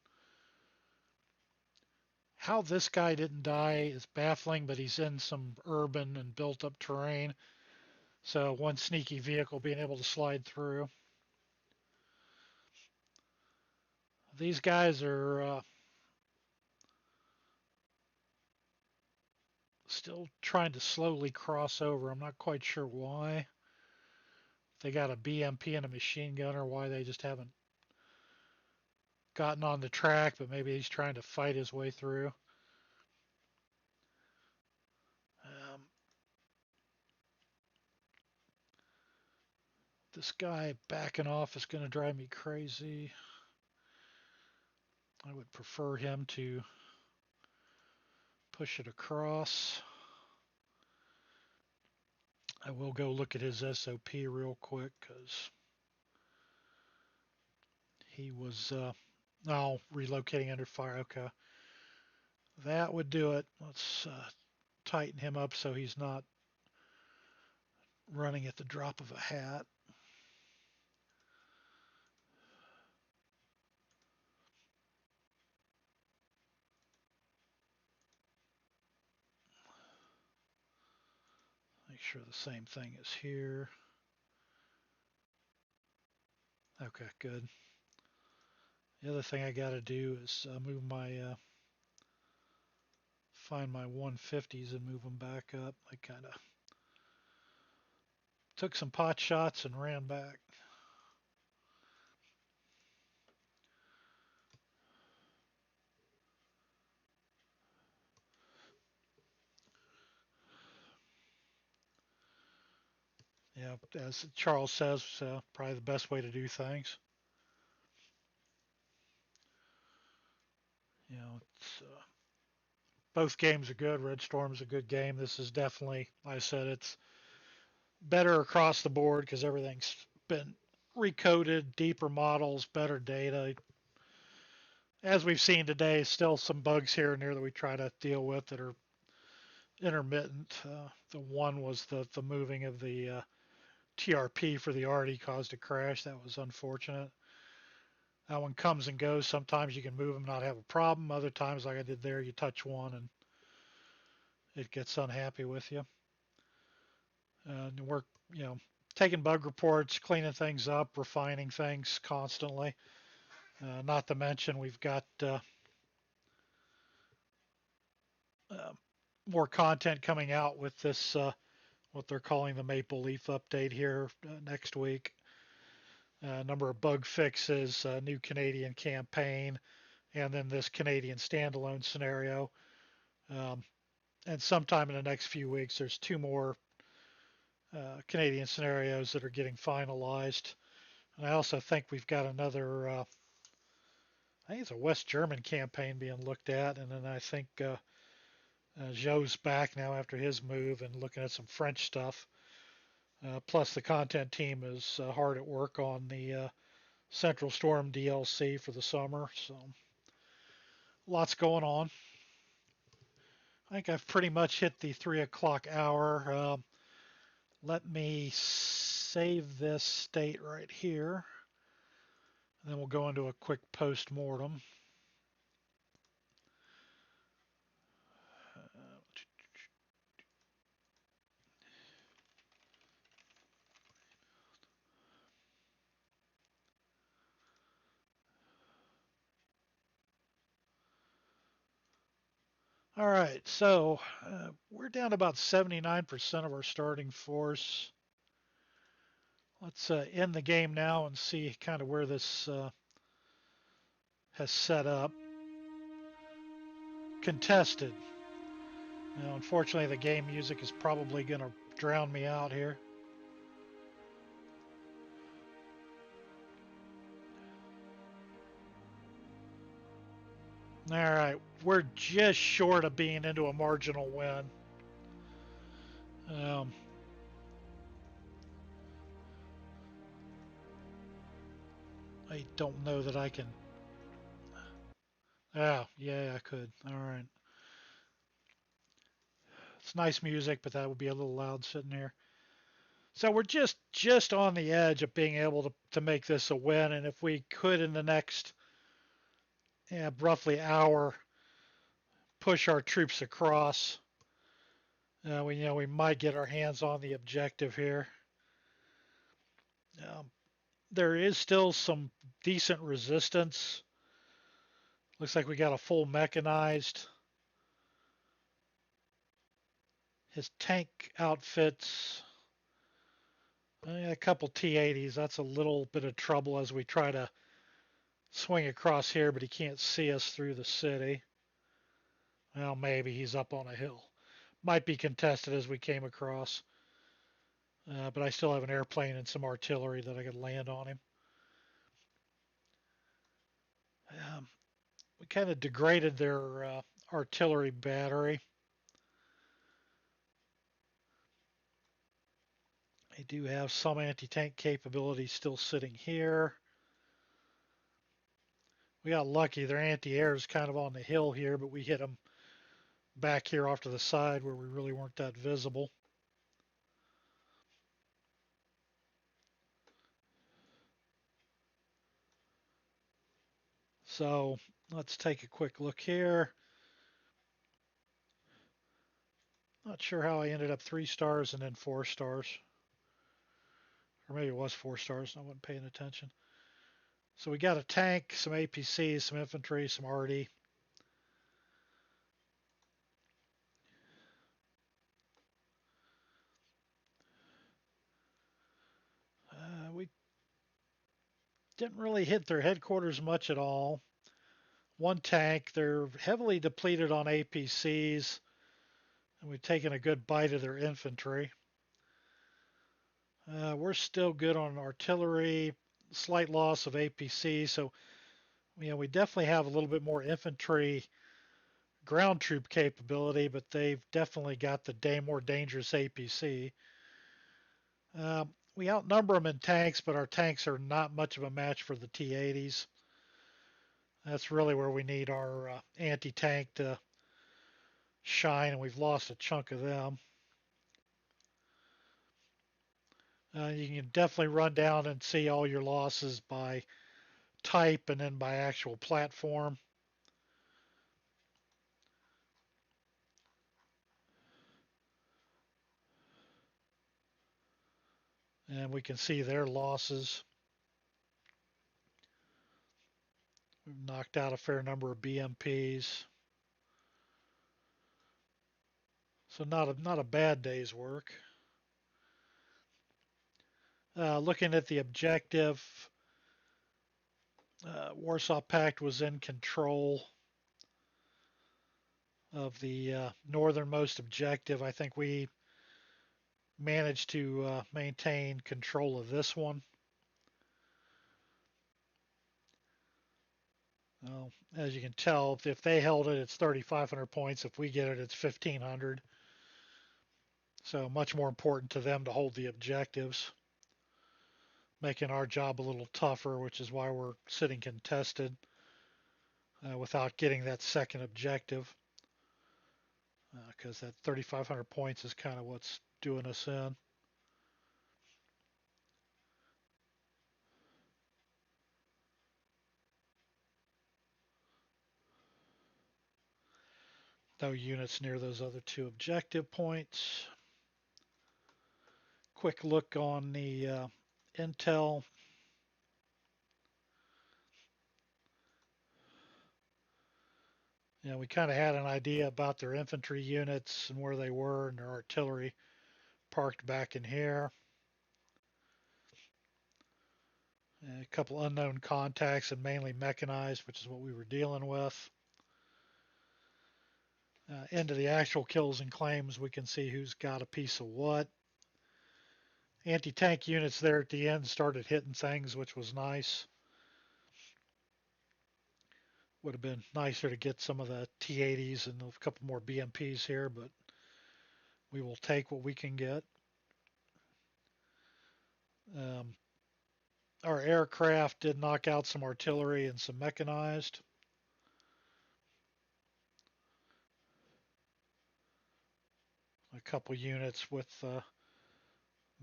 How this guy didn't die is baffling, but he's in some urban and built up terrain. So one sneaky vehicle being able to slide through. These guys are still trying to slowly cross over. I'm not quite sure why. They got a BMP and a machine gun, or why they just haven't gotten on the track, but maybe he's trying to fight his way through. This guy backing off is going to drive me crazy. I would prefer him to push it across. I will go look at his SOP real quick because he was relocating under fire. Okay, that would do it. Let's tighten him up so he's not running at the drop of a hat. Make sure the same thing is here. Okay, good. The other thing I got to do is move my find my 150s and move them back up. I kind of took some pot shots and ran back. Yeah, as Charles says, probably the best way to do things. You know, both games are good. Red Storm's a good game. This is definitely, like I said, it's better across the board because everything's been recoded, deeper models, better data. As we've seen today, still some bugs here and there that we try to deal with that are intermittent. The one was the moving of the TRP for the RD caused a crash. That was unfortunate. That one comes and goes. Sometimes you can move them, not have a problem. Other times, like I did there, you touch one and it gets unhappy with you. And we're, taking bug reports, cleaning things up, refining things constantly. Not to mention, we've got more content coming out with this, what they're calling the Maple Leaf update here next week. A number of bug fixes, a new Canadian campaign, and then this Canadian standalone scenario. And sometime in the next few weeks, there's 2 more Canadian scenarios that are getting finalized. And I also think we've got another, I think it's a West German campaign being looked at. And then I think Joe's back now after his move and looking at some French stuff. Plus the content team is hard at work on the Central Storm DLC for the summer. So lots going on. I think I've pretty much hit the 3 o'clock hour. Let me save this state right here. And then we'll go into a quick post-mortem. All right, so we're down to about 79% of our starting force. Let's end the game now and see kind of where this has set up. Contested. Now, unfortunately, the game music is probably going to drown me out here. All right, we're just short of being into a marginal win. I don't know that I can. Oh, yeah, I could. All right. It's nice music, but that would be a little loud sitting here. So we're just on the edge of being able to make this a win, and if we could in the next roughly hour push our troops across. We might get our hands on the objective here. Um, there is still some decent resistance. Looks like we got a full mechanized. His tank outfits a couple T-80s. That's a little bit of trouble as we try to swing across here, but he can't see us through the city. Well, maybe he's up on a hill. Might be contested as we came across. But I still have an airplane and some artillery that I could land on him. We kind of degraded their artillery battery. They do have some anti-tank capability still sitting here. We got lucky. Their anti-air is kind of on the hill here, but we hit them back here off to the side where we really weren't that visible. So let's take a quick look here. Not sure how I ended up 3 stars and then 4 stars. Or maybe it was 4 stars and I wasn't paying attention. So we got a tank, some APCs, some infantry, some arty. We didn't really hit their headquarters much at all. 1 tank. They're heavily depleted on APCs. And we've taken a good bite of their infantry. We're still good on artillery. Slight loss of APC. So, we definitely have a little bit more infantry ground troop capability, but they've definitely got the more dangerous APC. We outnumber them in tanks, but our tanks are not much of a match for the T-80s. That's really where we need our anti-tank to shine, and we've lost a chunk of them. You can definitely run down and see all your losses by type and then by actual platform. And we can see their losses. We've knocked out a fair number of BMPs. So not a bad day's work. Looking at the objective, Warsaw Pact was in control of the northernmost objective. I think we managed to maintain control of this one. Well, as you can tell, if they held it, it's 3,500 points. If we get it, it's 1,500. So much more important to them to hold the objectives, making our job a little tougher, which is why we're sitting contested without getting that second objective, because that 3,500 points is kind of what's doing us in. No units near those other 2 objective points. Quick look on the intel. We kind of had an idea about their infantry units and where they were, and their artillery parked back in here. A couple unknown contacts and mainly mechanized, which is what we were dealing with. Into the actual kills and claims, we can see who's got a piece of what. Anti-tank units there at the end started hitting things, which was nice. Would have been nicer to get some of the T-80s and a couple more BMPs here, but we will take what we can get. Our aircraft did knock out some artillery and some mechanized. A couple units with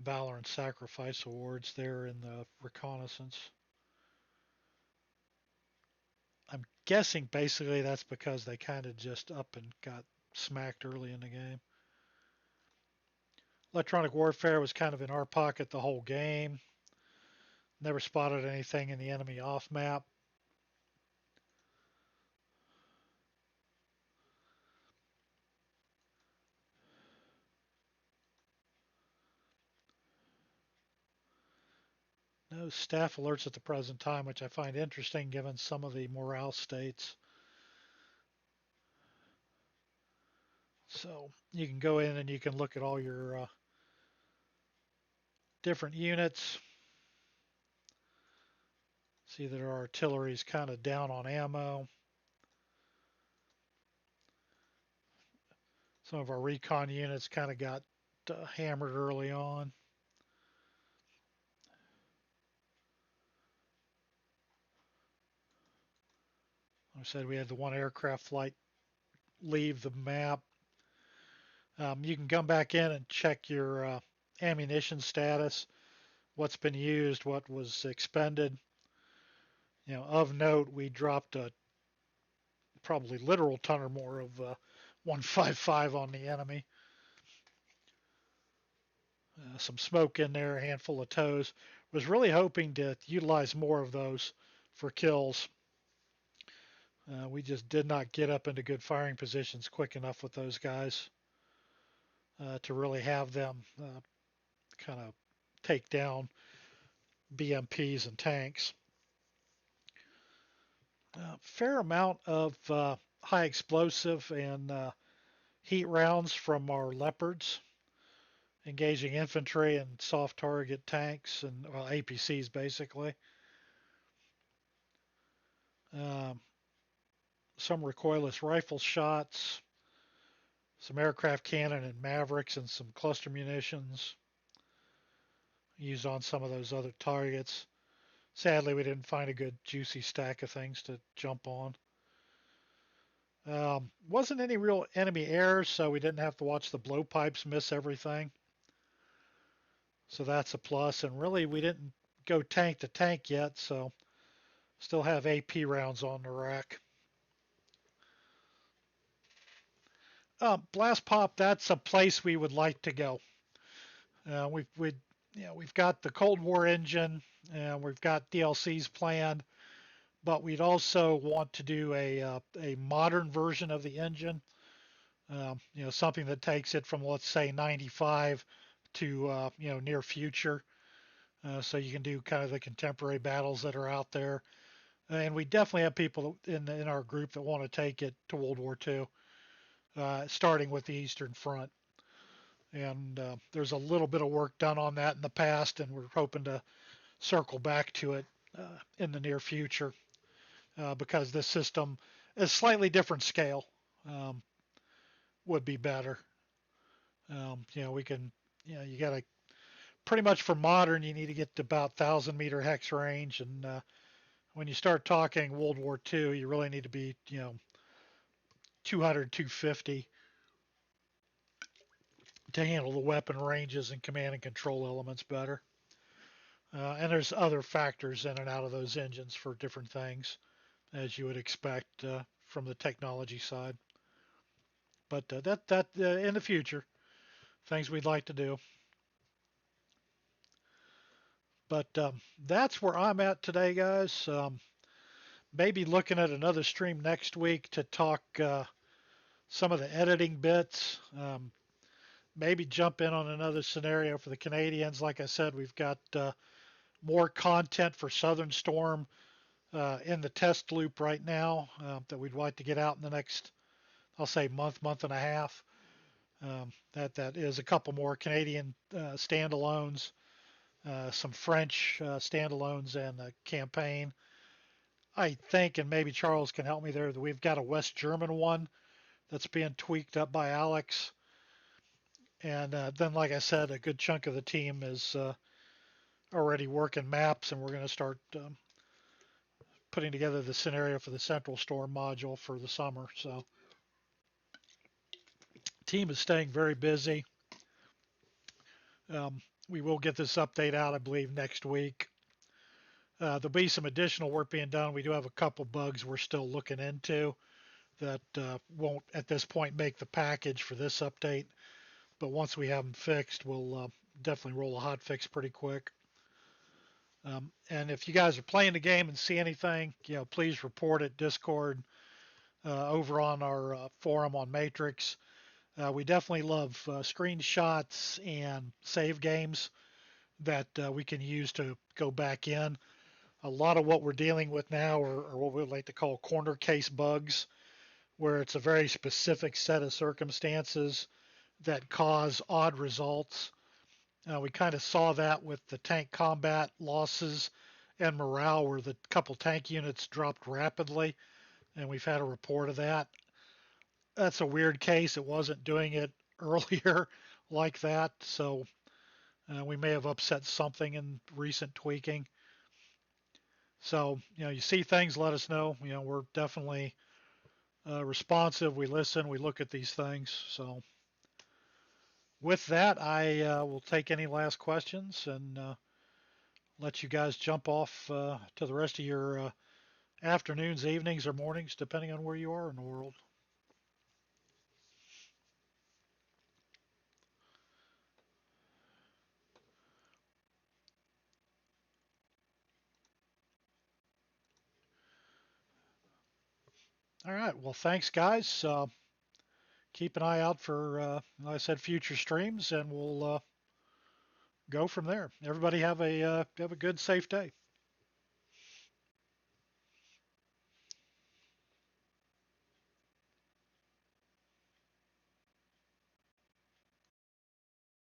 Valor and Sacrifice awards there in the reconnaissance. I'm guessing basically that's because they kind of just up and got smacked early in the game. Electronic warfare was kind of in our pocket the whole game. Never spotted anything in the enemy off map. No staff alerts at the present time, which I find interesting given some of the morale states. So you can go in and you can look at all your different units. See that our artillery is kind of down on ammo. Some of our recon units kind of got hammered early on. Like I said, we had the one aircraft flight leave the map. You can come back in and check your ammunition status, what's been used, what was expended. Of note, we dropped a probably literal ton or more of 155 on the enemy. Some smoke in there, a handful of tows. Was really hoping to utilize more of those for kills. We just did not get up into good firing positions quick enough with those guys to really have them kind of take down BMPs and tanks. Fair amount of high explosive and heat rounds from our Leopards, engaging infantry and soft target tanks and APCs basically. Some recoilless rifle shots, some aircraft cannon and Mavericks, and some cluster munitions used on some of those other targets. Sadly, we didn't find a good juicy stack of things to jump on. Wasn't any real enemy errors, so we didn't have to watch the blowpipes miss everything. So that's a plus. And really, we didn't go tank to tank yet, so still have AP rounds on the rack. Blast Pop, that's a place we would like to go. We've got the Cold War engine, and we've got DLCs planned, but we'd also want to do a modern version of the engine. Something that takes it from, let's say, 95 to near future, so you can do kind of the contemporary battles that are out there. And we definitely have people in our group that want to take it to World War II, starting with the Eastern Front. And there's a little bit of work done on that in the past, and we're hoping to circle back to it in the near future because this system is slightly different scale. Would be better. We can, you got to pretty much for modern, you need to get to about 1,000-meter hex range, and when you start talking World War II, you really need to be 200, 250 to handle the weapon ranges and command and control elements better. And there's other factors in and out of those engines for different things, as you would expect from the technology side. But that in the future, things we'd like to do. But that's where I'm at today, guys. Maybe looking at another stream next week to talk some of the editing bits. Maybe jump in on another scenario for the Canadians. Like I said, we've got more content for Southern Storm in the test loop right now that we'd like to get out in the next, I'll say, month and a half. That is a couple more Canadian standalones, some French standalones, and a campaign. I think, and maybe Charles can help me there, that we've got a West German one that's being tweaked up by Alex. And then, like I said, a good chunk of the team is already working maps, and we're going to start putting together the scenario for the Central Storm module for the summer. So, team is staying very busy. We will get this update out, I believe, next week. There'll be some additional work being done. We do have a couple bugs we're still looking into that won't at this point make the package for this update. But once we have them fixed, we'll definitely roll a hot fix pretty quick. And if you guys are playing the game and see anything, please report it Discord, over on our forum on Matrix. We definitely love screenshots and save games that we can use to go back in. A lot of what we're dealing with now are what we like to call corner case bugs, where it's a very specific set of circumstances that cause odd results. We kind of saw that with the tank combat losses and morale, where the couple tank units dropped rapidly, and we've had a report of that. That's a weird case. It wasn't doing it earlier like that, so we may have upset something in recent tweaking. So, you see things, let us know. We're definitely responsive. We listen, we look at these things. So, with that, I will take any last questions and let you guys jump off to the rest of your afternoons, evenings, or mornings, depending on where you are in the world. All right. Well, thanks, guys. Keep an eye out for, like I said, future streams, and we'll go from there. Everybody have a good, safe day.